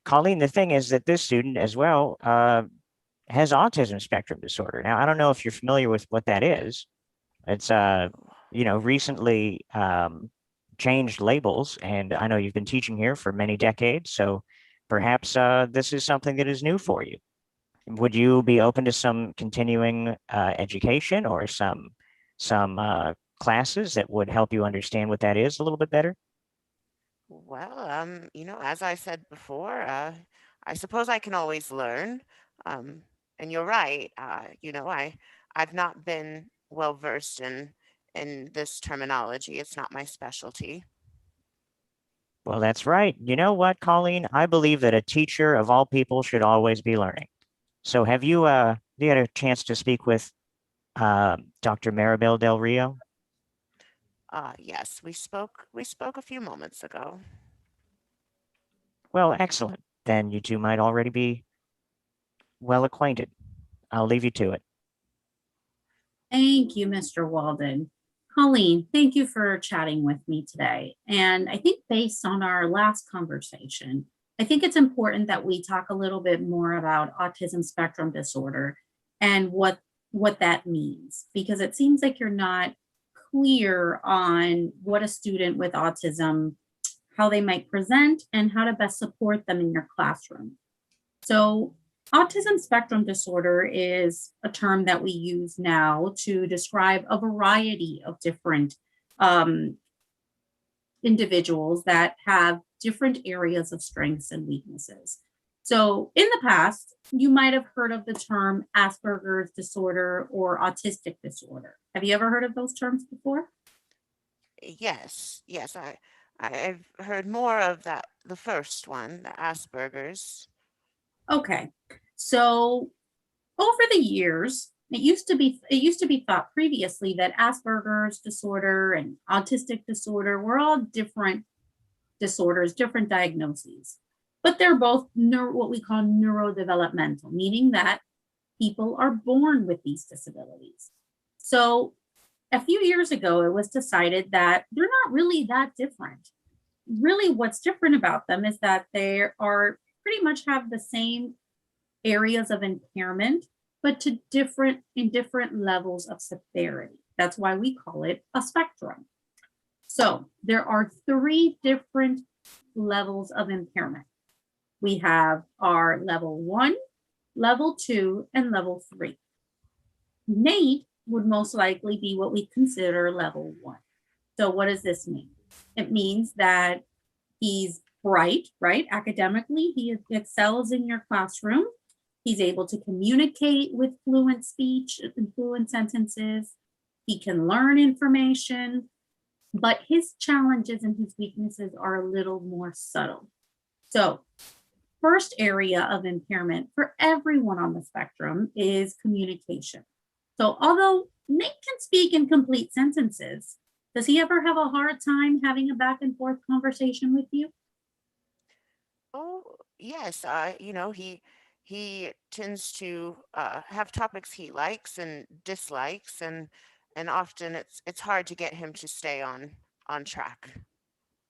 Colleen, the thing is that this student as well has autism spectrum disorder. Now, I don't know if you're familiar with what that is. It's recently changed labels, and I know you've been teaching here for many decades, so perhaps this is something that is new for you. Would you be open to some continuing education or some classes that would help you understand what that is a little bit better? Well, as I said before, I suppose I can always learn. And you're right. I've not been well versed in this terminology. It's not my specialty. Well, that's right. You know what, Colleen? I believe that a teacher of all people should always be learning. So have you had a chance to speak with Dr. Maribel Del Rio? Yes, we spoke a few moments ago. Well, excellent. Then you two might already be well acquainted. I'll leave you to it. Thank you, Mr. Walden. Colleen, thank you for chatting with me today. And I think based on our last conversation, I think it's important that we talk a little bit more about autism spectrum disorder and what that means, because it seems like you're not clear on what a student with autism, how they might present, and how to best support them in your classroom. So autism spectrum disorder is a term that we use now to describe a variety of different individuals that have different areas of strengths and weaknesses. So in the past, you might have heard of the term Asperger's disorder or autistic disorder. Have you ever heard of those terms before? Yes, I've heard more of that, the first one, the Asperger's. Okay, so over the years, it used to be thought previously that Asperger's disorder and autistic disorder were all different disorders, different diagnoses, but they're both what we call neurodevelopmental, meaning that people are born with these disabilities. So a few years ago, it was decided that they're not really that different. Really, what's different about them is that they are pretty much have the same areas of impairment, but in different levels of severity. That's why we call it a spectrum. So there are 3 different levels of impairment. We have our level 1, level 2, and level 3. Nate would most likely be what we consider level 1. So what does this mean? It means that he's bright, right? Academically, he excels in your classroom. He's able to communicate with fluent speech and fluent sentences. He can learn information, but his challenges and his weaknesses are a little more subtle. So first area of impairment for everyone on the spectrum is communication. So although Nate can speak in complete sentences, does he ever have a hard time having a back and forth conversation with you? Oh, yes. He tends to have topics he likes and dislikes, and often it's hard to get him to stay on track.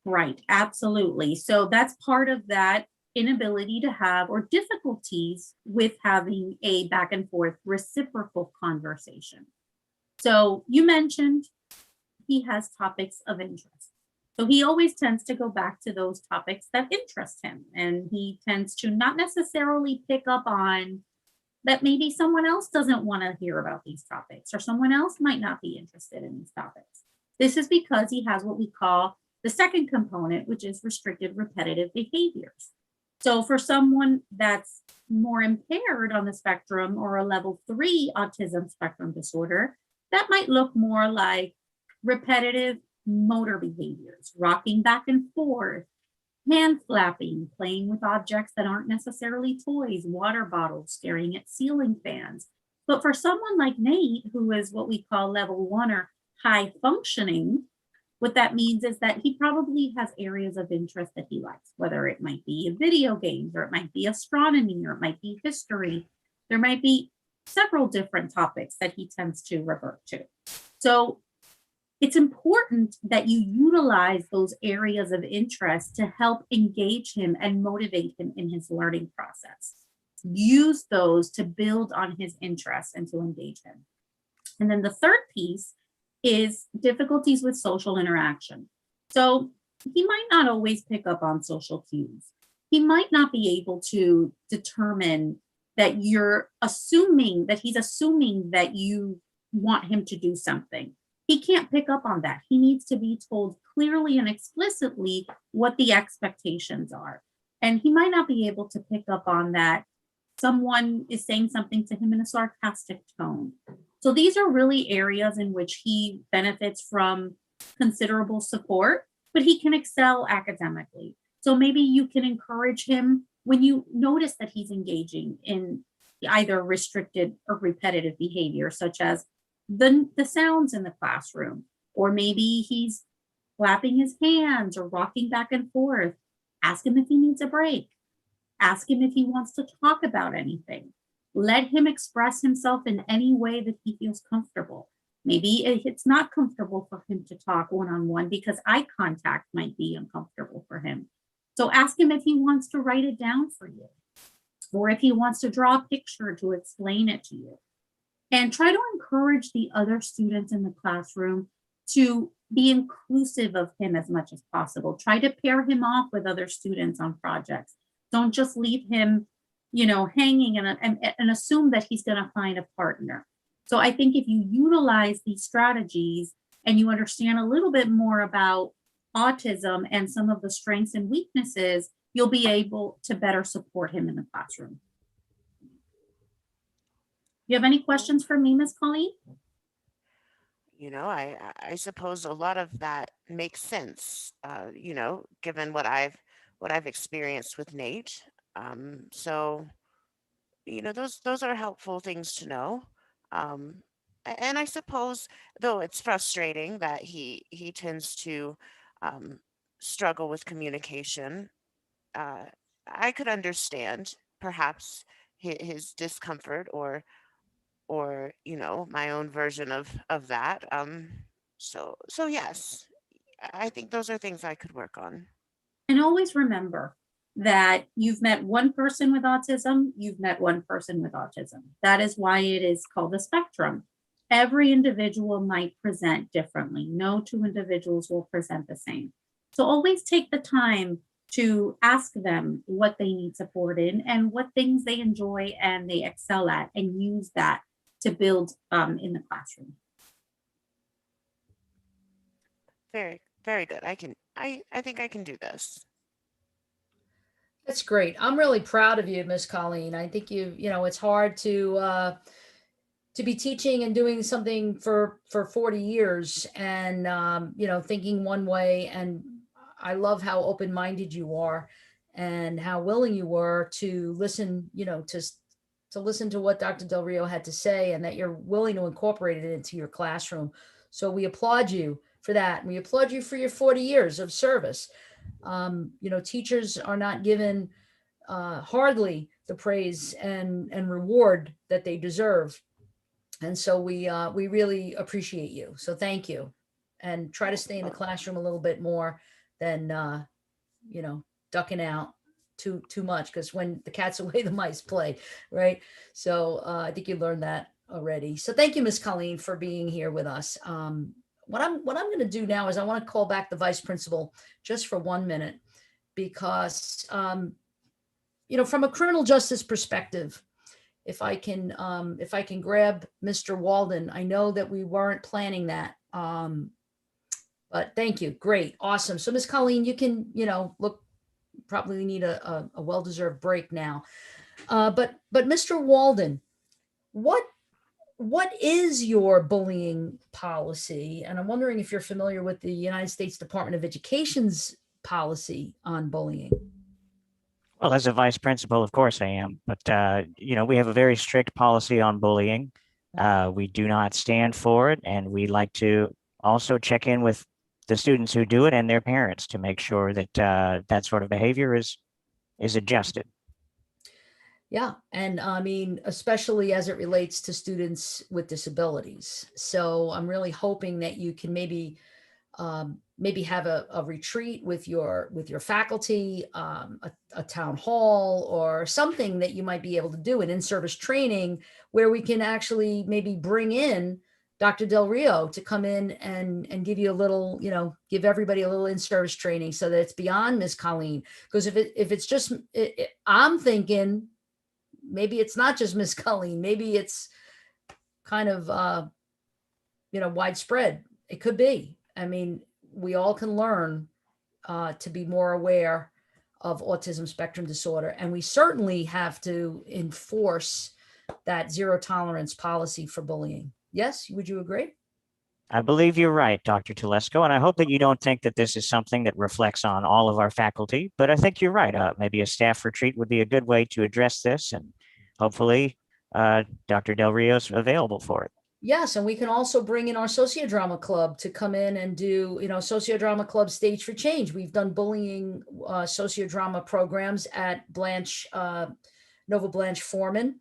Right, absolutely. So that's part of that inability to have or difficulties with having a back and forth reciprocal conversation. So you mentioned he has topics of interest. So he always tends to go back to those topics that interest him. And he tends to not necessarily pick up on that maybe someone else doesn't want to hear about these topics, or someone else might not be interested in these topics. This is because he has what we call the second component, which is restricted repetitive behaviors. So for someone that's more impaired on the spectrum, or a level 3 autism spectrum disorder, that might look more like repetitive motor behaviors, rocking back and forth, hand flapping, playing with objects that aren't necessarily toys, water bottles, staring at ceiling fans. But for someone like Nate, who is what we call level 1 or high functioning, what that means is that he probably has areas of interest that he likes, whether it might be video games, or it might be astronomy, or it might be history. There might be several different topics that he tends to revert to. So it's important that you utilize those areas of interest to help engage him and motivate him in his learning process. Use those to build on his interests and to engage him. And then the third piece is difficulties with social interaction. So he might not always pick up on social cues. He might not be able to determine that you're assuming that he's assuming that you want him to do something. He can't pick up on that. He needs to be told clearly and explicitly what the expectations are. And he might not be able to pick up on that someone is saying something to him in a sarcastic tone. So these are really areas in which he benefits from considerable support, but he can excel academically. So maybe you can encourage him when you notice that he's engaging in either restricted or repetitive behavior, such as the sounds in the classroom, or maybe he's clapping his hands or rocking back and forth. Ask him if he needs a break. Ask him if he wants to talk about anything. Let him express himself in any way that he feels comfortable. Maybe it's not comfortable for him to talk one-on-one because eye contact might be uncomfortable for him. So ask him if he wants to write it down for you, or if he wants to draw a picture to explain it to you. And try to encourage the other students in the classroom to be inclusive of him as much as possible. Try to pair him off with other students on projects. Don't just leave him, hanging and assume that he's going to find a partner. So I think if you utilize these strategies and you understand a little bit more about autism and some of the strengths and weaknesses, you'll be able to better support him in the classroom. You have any questions for me, Ms. Colleen? I suppose a lot of that makes sense, given what I've experienced with Nate. So, those are helpful things to know. And I suppose, though it's frustrating that he tends to struggle with communication, I could understand perhaps his discomfort or my own version of that. So yes, I think those are things I could work on. And always remember that you've met one person with autism, you've met one person with autism. That is why it is called a spectrum. Every individual might present differently. No two individuals will present the same. So always take the time to ask them what they need support in and what things they enjoy and they excel at, and use that to build in the classroom. Very, very good. I think I can do this. That's great. I'm really proud of you, Miss Colleen. I think it's hard to be teaching and doing something for 40 years and, thinking one way. And I love how open-minded you are and how willing you were to listen, to listen to what Dr. Del Rio had to say, and that you're willing to incorporate it into your classroom. So we applaud you for that. And we applaud you for your 40 years of service. Teachers are not given hardly the praise and reward that they deserve. And so we really appreciate you. So thank you. And try to stay in the classroom a little bit more than, ducking out too much, because when the cat's away, the mice play, right? So I think you learned that already. So thank you, Miss Colleen, for being here with us. What I'm going to do now is I want to call back the vice principal just for 1 minute, because, from a criminal justice perspective, if I can grab Mr. Walden. I know that we weren't planning that, but thank you. Great. Awesome. So Miss Colleen, you can, look, probably need a well-deserved break now. But Mr. Walden, what is your bullying policy? And I'm wondering if you're familiar with the United States Department of Education's policy on bullying? Well, as a vice principal, of course I am. But, we have a very strict policy on bullying. We do not stand for it. And we like to also check in with the students who do it and their parents to make sure that that sort of behavior is adjusted. Yeah. And I mean, especially as it relates to students with disabilities. So I'm really hoping that you can maybe have a retreat with your faculty, a town hall or something that you might be able to do, an in-service training where we can actually maybe bring in Dr. Del Rio to come in and give you a little, give everybody a little in-service training so that it's beyond Ms. Colleen. Because if it's just, I'm thinking maybe it's not just Ms. Colleen, maybe it's kind of, widespread. It could be. I mean, we all can learn to be more aware of autism spectrum disorder. And we certainly have to enforce that zero tolerance policy for bullying. Yes, would you agree? I believe you're right, Dr. Telesco, and I hope that you don't think that this is something that reflects on all of our faculty, but I think you're right. Maybe a staff retreat would be a good way to address this, and hopefully Dr. Del Rio's available for it. Yes, and we can also bring in our Sociodrama Club to come in and do, Sociodrama Club Stage for Change. We've done bullying sociodrama programs at Nova Blanche Foreman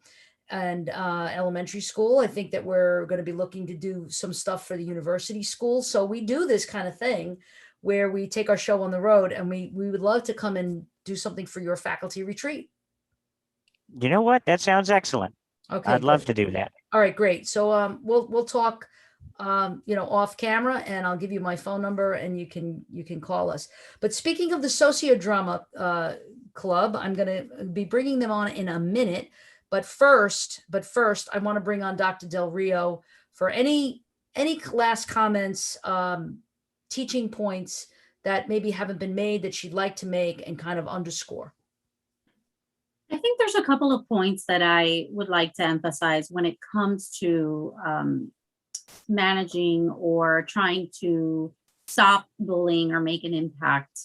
and elementary school. I think that we're going to be looking to do some stuff for the university school. So we do this kind of thing where we take our show on the road, and we would love to come and do something for your faculty retreat. You know what? That sounds excellent. Okay, I'd love to do that. All right, great. So we'll talk off camera, and I'll give you my phone number and you can call us. But speaking of the Sociodrama Club, I'm going to be bringing them on in a minute. But first, I want to bring on Dr. Del Rio for any last comments, teaching points that maybe haven't been made that she'd like to make and kind of underscore. I think there's a couple of points that I would like to emphasize when it comes to managing or trying to stop bullying or make an impact.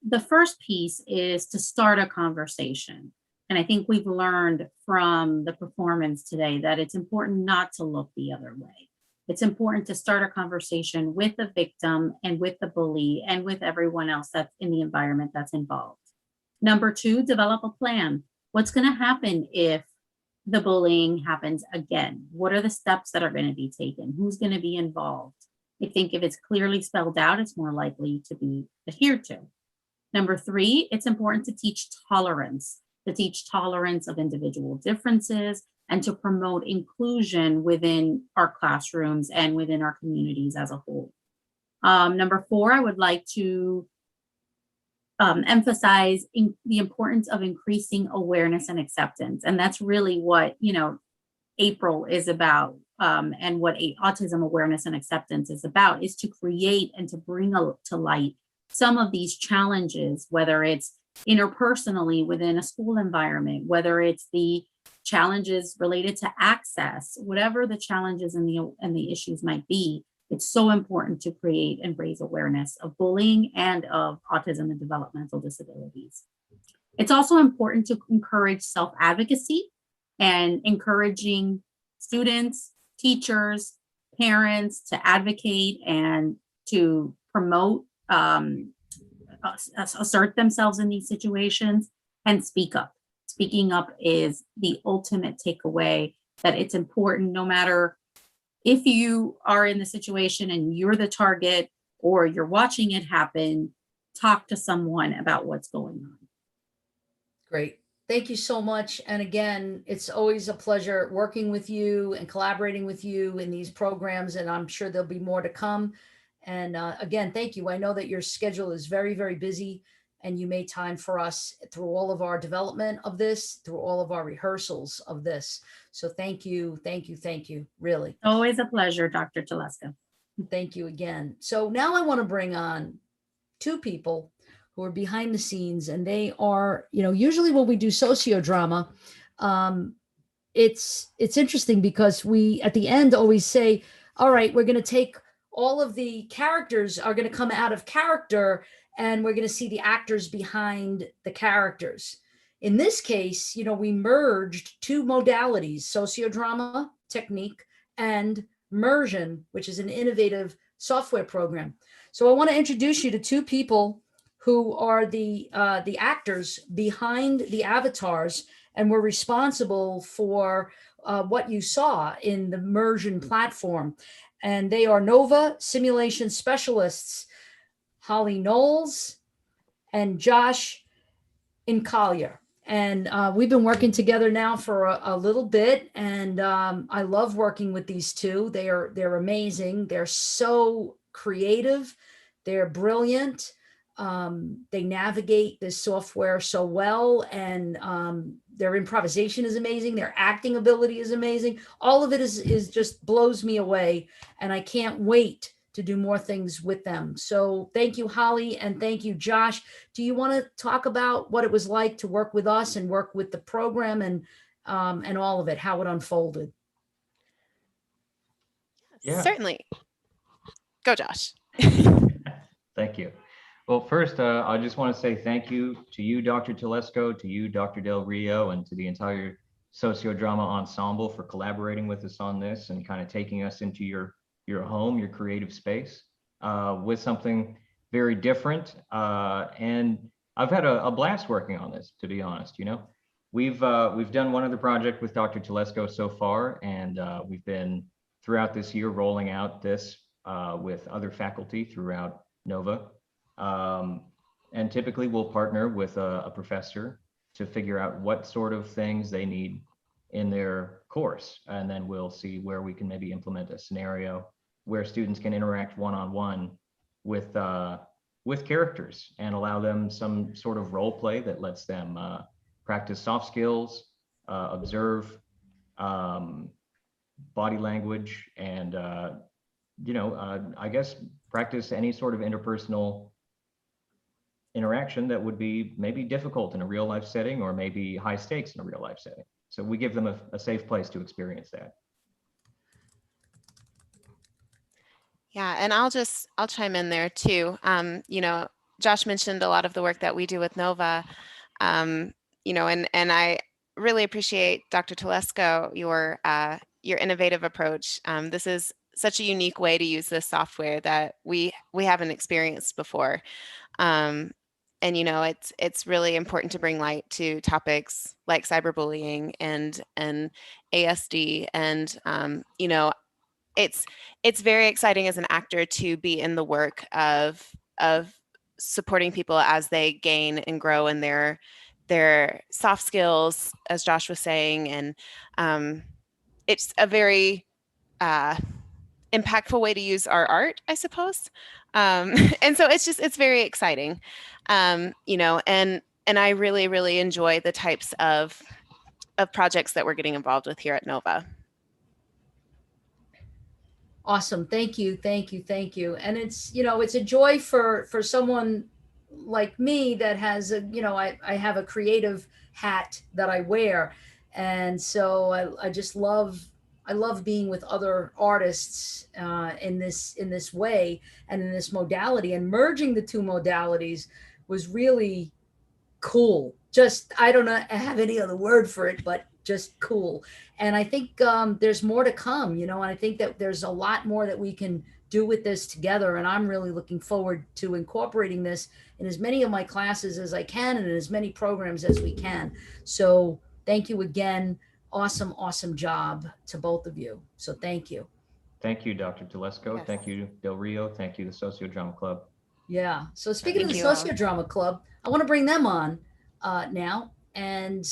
The first piece is to start a conversation. And I think we've learned from the performance today that it's important not to look the other way. It's important to start a conversation with the victim and with the bully and with everyone else that's in the environment that's involved. Number two, develop a plan. What's going to happen if the bullying happens again? What are the steps that are going to be taken? Who's going to be involved? I think if it's clearly spelled out, it's more likely to be adhered to. Number three, it's important to teach tolerance of individual differences and to promote inclusion within our classrooms and within our communities as a whole. Number four, I would like to emphasize the importance of increasing awareness and acceptance. And that's really what, April is about, and what Autism Awareness and Acceptance is about, is to create and to bring to light some of these challenges, whether it's interpersonally within a school environment, whether it's the challenges related to access, whatever the challenges and the issues might be. It's so important to create and raise awareness of bullying and of autism and developmental disabilities. It's also important to encourage self-advocacy and encouraging students, teachers, parents to advocate and to promote, assert themselves in these situations and speak up. Speaking up is the ultimate takeaway, that it's important no matter if you are in the situation and you're the target or you're watching it happen, talk to someone about what's going on. Great. Thank you so much. And again, it's always a pleasure working with you and collaborating with you in these programs. And I'm sure there'll be more to come. And again, thank you. I know that your schedule is very, very busy, and you made time for us through all of our development of this, through all of our rehearsals of this. So thank you, really. Always a pleasure, Dr. Telesco. Thank you again. So now I want to bring on two people who are behind the scenes, and they are, usually when we do sociodrama, it's interesting because we at the end always say, all right, we're going to take all of the characters are going to come out of character and we're going to see the actors behind the characters. In this case, we merged two modalities, sociodrama technique and Mursion, which is an innovative software program. So I want to introduce you to two people who are the actors behind the avatars and were responsible for what you saw in the Mursion platform. And they are Nova simulation specialists, Holly Knowles and Josh Incalia. And we've been working together now for a little bit, and I love working with these two. They're amazing. They're so creative. They're brilliant. They navigate this software so well, and their improvisation is amazing. Their acting ability is amazing. All of it is just blows me away, and I can't wait to do more things with them. So thank you, Holly, and thank you, Josh. Do you want to talk about what it was like to work with us and work with the program and all of it, how it unfolded? Yeah. Certainly. Go, Josh. Thank you. Well, first, I just want to say thank you to you, Dr. Telesco, to you, Dr. Del Rio, and to the entire Sociodrama ensemble for collaborating with us on this and kind of taking us into your home, your creative space, with something very different. And I've had a blast working on this, to be honest. We've done one other project with Dr. Telesco so far, and we've been throughout this year rolling out this with other faculty throughout Nova. And typically we'll partner with a professor to figure out what sort of things they need in their course. And then we'll see where we can maybe implement a scenario where students can interact one-on-one with characters and allow them some sort of role play that lets them practice soft skills, observe body language, and I guess practice any sort of interpersonal interaction that would be maybe difficult in a real life setting or maybe high stakes in a real life setting. So we give them a safe place to experience that. Yeah, and I'll chime in there too. Josh mentioned a lot of the work that we do with Nova, and I really appreciate Dr. Telesco, your innovative approach. This is such a unique way to use this software that we haven't experienced before. And it's really important to bring light to topics like cyberbullying and ASD, and it's very exciting as an actor to be in the work of supporting people as they gain and grow in their soft skills, as Josh was saying, and it's a very impactful way to use our art, I suppose. And so it's very exciting, and I really, really enjoy the types of projects that we're getting involved with here at Nova. Awesome. Thank you. And it's a joy for someone like me that has I have a creative hat that I wear. And so I just love being with other artists in this way and in this modality, and merging the two modalities was really cool. Just, I don't know, I have any other word for it, but just cool. And I think there's more to come, and I think that there's a lot more that we can do with this together. And I'm really looking forward to incorporating this in as many of my classes as I can and in as many programs as we can. So thank you again. Awesome job to both of you. So thank you. Thank you, Dr. Telesco. Yes. Thank you, Del Rio. Thank you, the Sociodrama Club. Yeah. So speaking of the Thank you. Sociodrama Club, I want to bring them on now. And,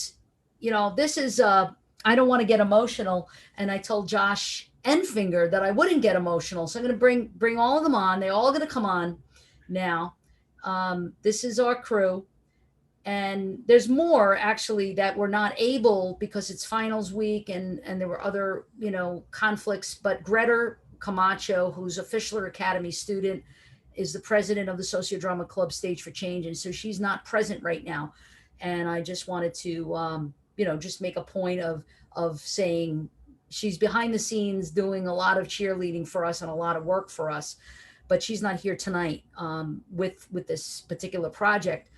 this is, I don't want to get emotional. And I told Josh Enfinger that I wouldn't get emotional. So I'm going to bring all of them on. They're all going to come on now. This is our crew. And there's more actually that we're not able because it's finals week and there were other, conflicts. But Greta Camacho, who's a Fischler Academy student, is the president of the Sociodrama Club Stage for Change. And so she's not present right now. And I just wanted to, just make a point of saying she's behind the scenes doing a lot of cheerleading for us and a lot of work for us. but she's not here tonight with this particular project.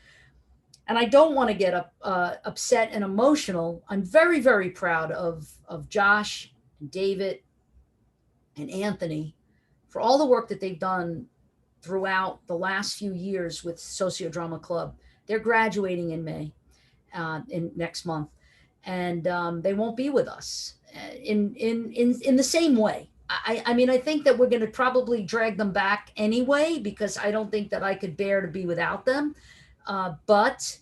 And I don't want to get upset and emotional. I'm very, very proud of Josh and David and Anthony for all the work that they've done throughout the last few years with Sociodrama Club. They're graduating in May, in next month, and they won't be with us in the same way. I mean, I think that we're going to probably drag them back anyway, because I don't think that I could bear to be without them. But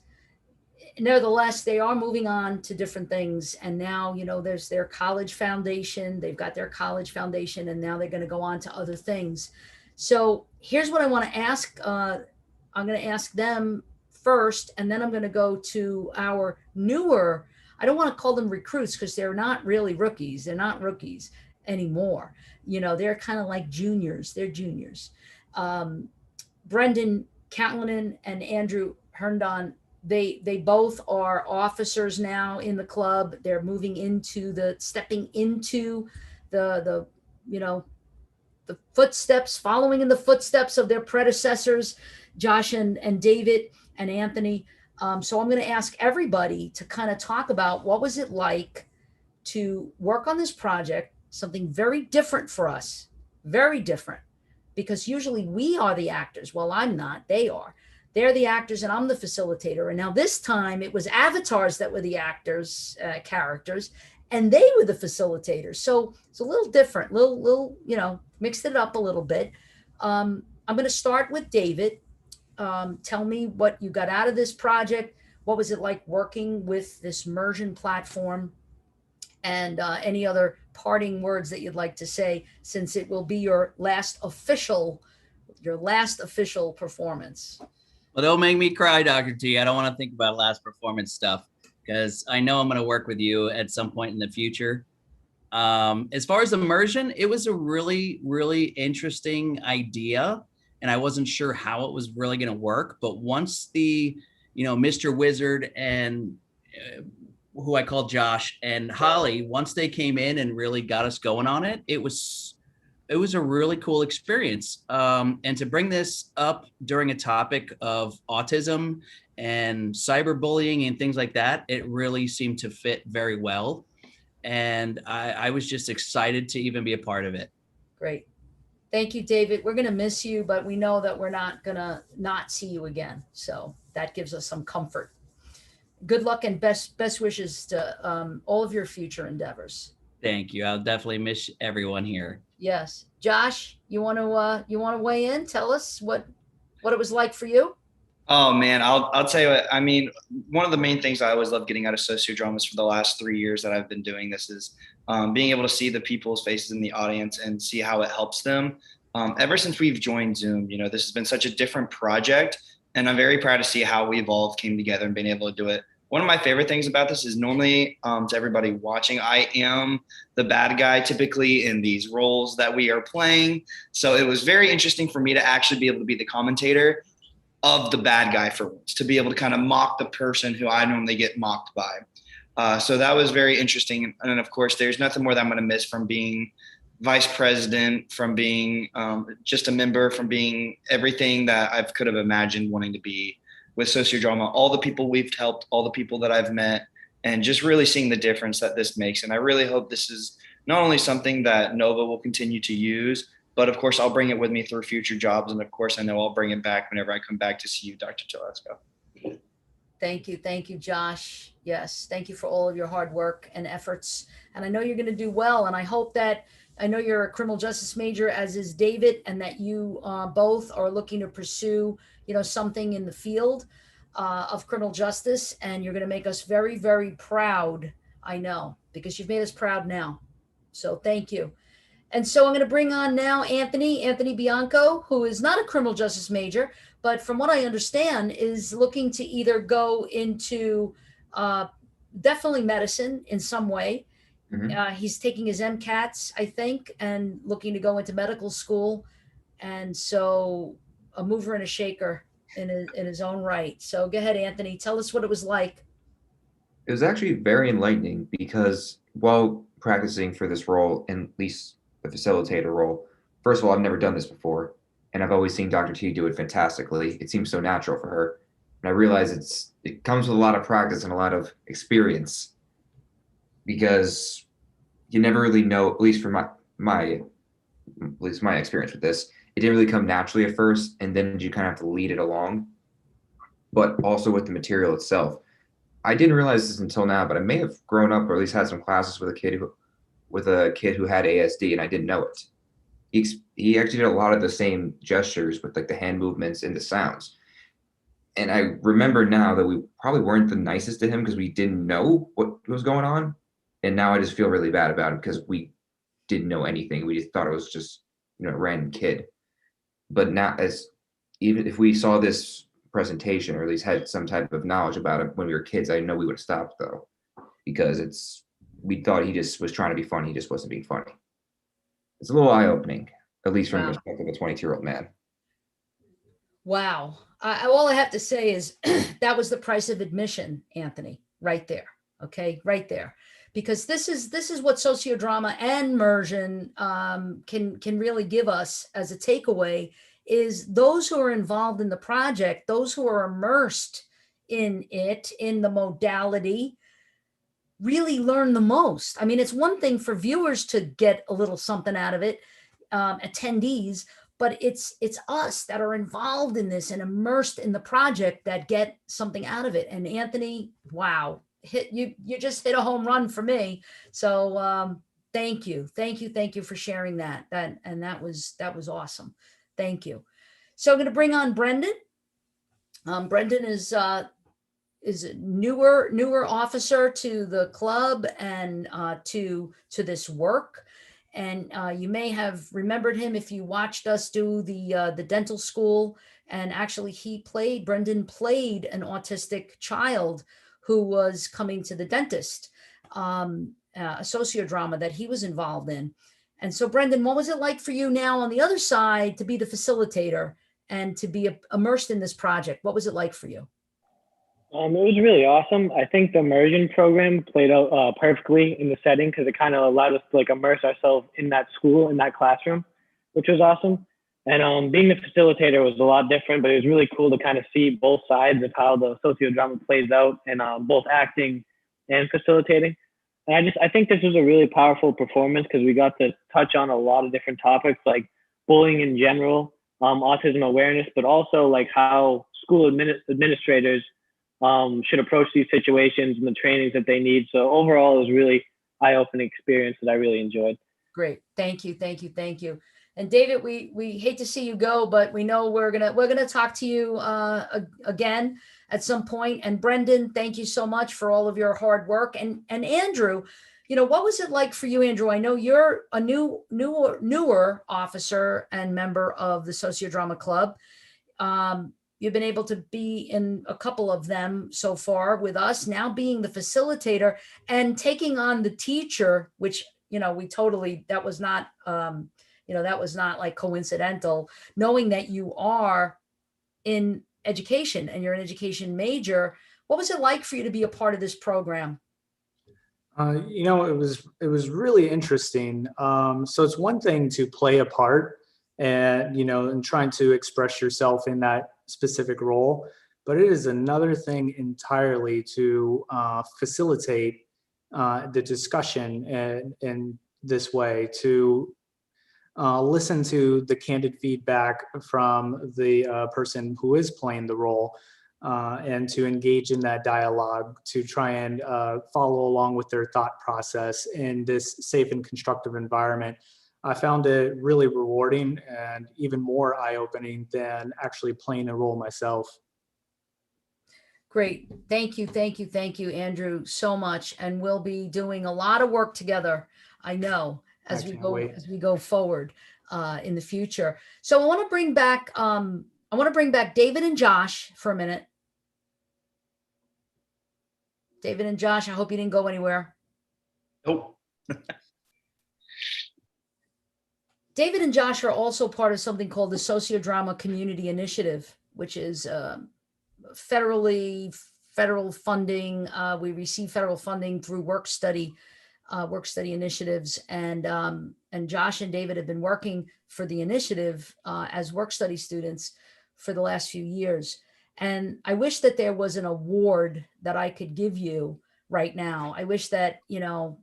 nevertheless, they are moving on to different things. And now, there's their college foundation. They've got their college foundation, and now they're going to go on to other things. So here's what I want to ask. I'm going to ask them first, and then I'm going to go to our newer, I don't want to call them recruits because they're not really rookies. They're not rookies anymore. They're kind of like juniors. They're juniors. Brendan Catlin and Andrew Herndon, they both are officers now in the club. They're stepping into the footsteps, following in the footsteps of their predecessors, Josh and David and Anthony. So I'm going to ask everybody to kind of talk about what was it like to work on this project, something very different for us, very different, because usually we are the actors. Well, I'm not, they are. They're the actors and I'm the facilitator. And now this time it was avatars that were the actors, characters, and they were the facilitators. So it's a little different, little, mixed it up a little bit. I'm going to start with David. Tell me what you got out of this project. What was it like working with this Mursion platform? And any other parting words that you'd like to say, since it will be your last official performance. Well, don't make me cry, Dr. T. I don't want to think about last performance stuff, because I know I'm going to work with you at some point in the future. As far as immersion, it was a really, really interesting idea, and I wasn't sure how it was really going to work. But once the, Mr. Wizard and who I call Josh and Holly, once they came in and really got us going on it, it was a really cool experience. And to bring this up during a topic of autism and cyberbullying and things like that, it really seemed to fit very well. And I was just excited to even be a part of it. Great. Thank you, David. We're going to miss you, but we know that we're not going to not see you again. So that gives us some comfort. Good luck and best wishes to all of your future endeavors. Thank you. I'll definitely miss everyone here. Yes. Josh, you want to weigh in? Tell us what it was like for you? Oh man, I'll tell you what, I mean, one of the main things I always love getting out of sociodramas for the last 3 years that I've been doing this is being able to see the people's faces in the audience and see how it helps them. Ever since we've joined Zoom, this has been such a different project, and I'm very proud to see how we've all came together and been able to do it. One of my favorite things about this is normally, to everybody watching, I am the bad guy typically in these roles that we are playing. So it was very interesting for me to actually be able to be the commentator of the bad guy for once, to be able to kind of mock the person who I normally get mocked by. So that was very interesting. And of course, there's nothing more that I'm going to miss from being vice president, from being just a member, from being everything that I could have imagined wanting to be with Sociodrama, all the people we've helped, all the people that I've met, and just really seeing the difference that this makes. And I really hope this is not only something that Nova will continue to use, but of course I'll bring it with me through future jobs. And of course I know I'll bring it back whenever I come back to see you, Dr. Telesco. Thank you, Josh. Yes, thank you for all of your hard work and efforts. And I know you're going to do well. And I know you're a criminal justice major, as is David, and that you both are looking to pursue something in the field of criminal justice, and you're going to make us very, very proud. I know, because you've made us proud now. So thank you. And so I'm going to bring on now Anthony Bianco, who is not a criminal justice major, but from what I understand is looking to either go into definitely medicine in some way. Mm-hmm. He's taking his MCATs, I think, and looking to go into medical school. And so a mover and a shaker in his own right. So go ahead, Anthony, tell us what it was like. It was actually very enlightening, because while practicing for this role, and at least the facilitator role, first of all, I've never done this before. and I've always seen Dr. T do it fantastically. It seems so natural for her. And I realize it comes with a lot of practice and a lot of experience, because you never really know, at least from my experience with this, it didn't really come naturally at first, and then you kind of have to lead it along. But also with the material itself, I didn't realize this until now, but I may have grown up or at least had some classes with a kid who had ASD, and I didn't know it. He actually did a lot of the same gestures with like the hand movements and the sounds. And I remember now that we probably weren't the nicest to him because we didn't know what was going on. And now I just feel really bad about it because we didn't know anything. We just thought it was just, a random kid. But now, even if we saw this presentation or at least had some type of knowledge about it when we were kids, I know we would have stopped though, because we thought he just was trying to be funny. He just wasn't being funny. It's a little eye-opening, at least from the perspective of a 22-year-old man. Wow. All I have to say is that was the price of admission, Anthony, right there. Okay, right there. Because this is what sociodrama and immersion can really give us as a takeaway, is those who are involved in the project, those who are immersed in it, in the modality, really learn the most. I mean, it's one thing for viewers to get a little something out of it, attendees, but it's us that are involved in this and immersed in the project that get something out of it. And Anthony, wow, you just hit a home run for me. So thank you for sharing that. That was awesome. Thank you. So I'm going to bring on Brendan. Brendan is a newer officer to the club and to this work. And you may have remembered him if you watched us do the dental school. And actually Brendan played an autistic child who was coming to the dentist, a sociodrama that he was involved in. And so Brendan, what was it like for you now on the other side to be the facilitator and to be immersed in this project? What was it like for you? It was really awesome. I think the immersion program played out perfectly in the setting because it kind of allowed us to immerse ourselves in that school, in that classroom, which was awesome. And being the facilitator was a lot different, but it was really cool to kind of see both sides of how the sociodrama plays out, and both acting and facilitating. And I think this was a really powerful performance because we got to touch on a lot of different topics like bullying in general, autism awareness, but also how school administrators should approach these situations and the trainings that they need. So overall, it was really eye-opening experience that I really enjoyed. Great. Thank you. And David, we hate to see you go, but we know we're gonna talk to you again at some point. And Brendan, thank you so much for all of your hard work. And Andrew, what was it like for you, Andrew? I know you're a newer officer and member of the Sociodrama Club. You've been able to be in a couple of them so far with us, now being the facilitator and taking on the teacher, which, that was not, that was not like coincidental, knowing that you are in education and you're an education major. What was it like for you to be a part of this program? It was really interesting. So it's one thing to play a part and, and trying to express yourself in that specific role, but it is another thing entirely to facilitate the discussion in this way, to listen to the candid feedback from the person who is playing the role, and to engage in that dialogue, to try and follow along with their thought process in this safe and constructive environment. I found it really rewarding and even more eye-opening than actually playing a role myself. Great. Thank you, Andrew, so much. And we'll be doing a lot of work together, I know, as we go forward in the future. So I want to bring back David and Josh for a minute. David and Josh, I hope you didn't go anywhere. Nope. David and Josh are also part of something called the Sociodrama Community Initiative, which is federal funding. We receive federal funding through work study initiatives. And and Josh and David have been working for the initiative as work study students for the last few years. And I wish that there was an award that I could give you right now. I wish that, you know,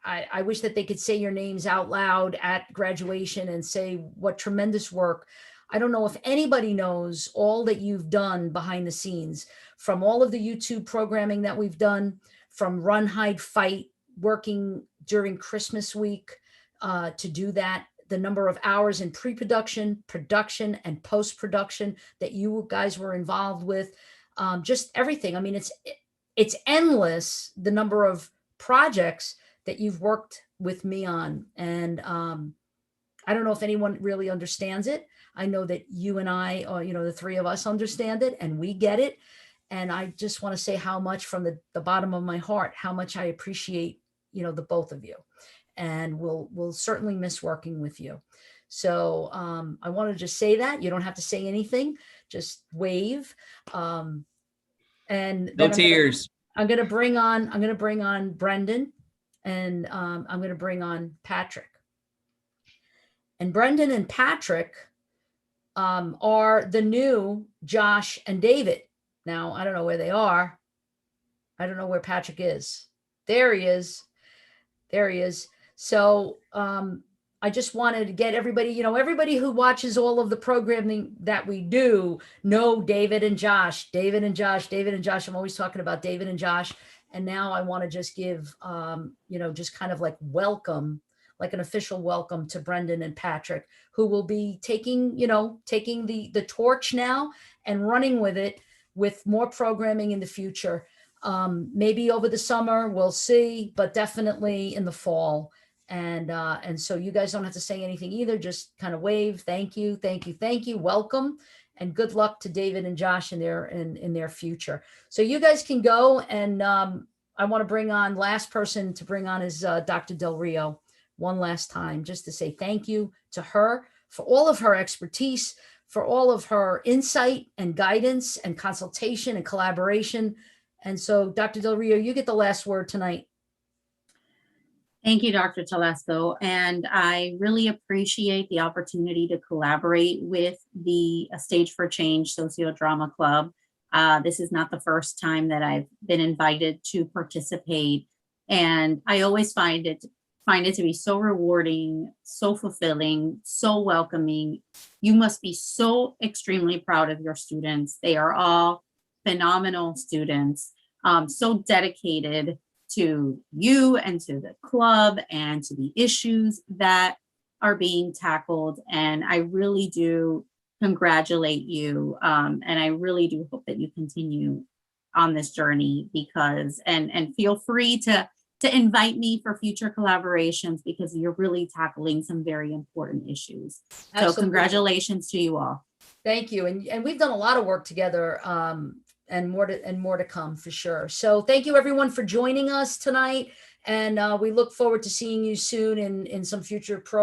I wish that they could say your names out loud at graduation and say what tremendous work. I don't know if anybody knows all that you've done behind the scenes, from all of the YouTube programming that we've done, from Run, Hide, Fight, working during Christmas week to do that, the number of hours in pre-production, production, and post-production that you guys were involved with, just everything. I mean, it's endless, the number of projects that you've worked with me on. And I don't know if anyone really understands it. I know that you and I, or, you know, the three of us understand it and we get it. And I just want to say how much from the bottom of my heart, how much I appreciate, you know, the both of you. And we'll certainly miss working with you. So I want to just say that. You don't have to say anything, just wave. And No tears. I'm gonna bring on Brendan, and I'm gonna bring on Patrick. And Brendan and Patrick are the new Josh and David. Now, I don't know where they are. I don't know where Patrick is. There he is. There he is. So I just wanted to get everybody, you know, everybody who watches all of the programming that we do know David and Josh, David and Josh, David and Josh. I'm always talking about David and Josh. And now I want to just give, you know, just kind of like welcome, like an official welcome to Brendan and Patrick, who will be taking, you know, taking the torch now and running with it with more programming in the future. Maybe over the summer, we'll see, but definitely in the fall. And so you guys don't have to say anything either. Just kind of wave. Thank you. Thank you. Thank you. Welcome. And good luck to David and Josh in their future. So you guys can go. And I want to bring on, last person to bring on is Dr. Del Rio one last time, just to say thank you to her for all of her expertise, for all of her insight and guidance and consultation and collaboration. And so Dr. Del Rio, you get the last word tonight. Thank you, Dr. Telesco. And I really appreciate the opportunity to collaborate with the Stage for Change Sociodrama Club. This is not the first time that I've been invited to participate. And I always find it to be so rewarding, so fulfilling, so welcoming. You must be so extremely proud of your students. They are all phenomenal students, so dedicated to you and to the club and to the issues that are being tackled. And I really do congratulate you. And I really do hope that you continue on this journey, because, and feel free to invite me for future collaborations, because you're really tackling some very important issues. Absolutely. So congratulations to you all. Thank you. And we've done a lot of work together, and more to come for sure. So thank you everyone for joining us tonight. And we look forward to seeing you soon in some future programs.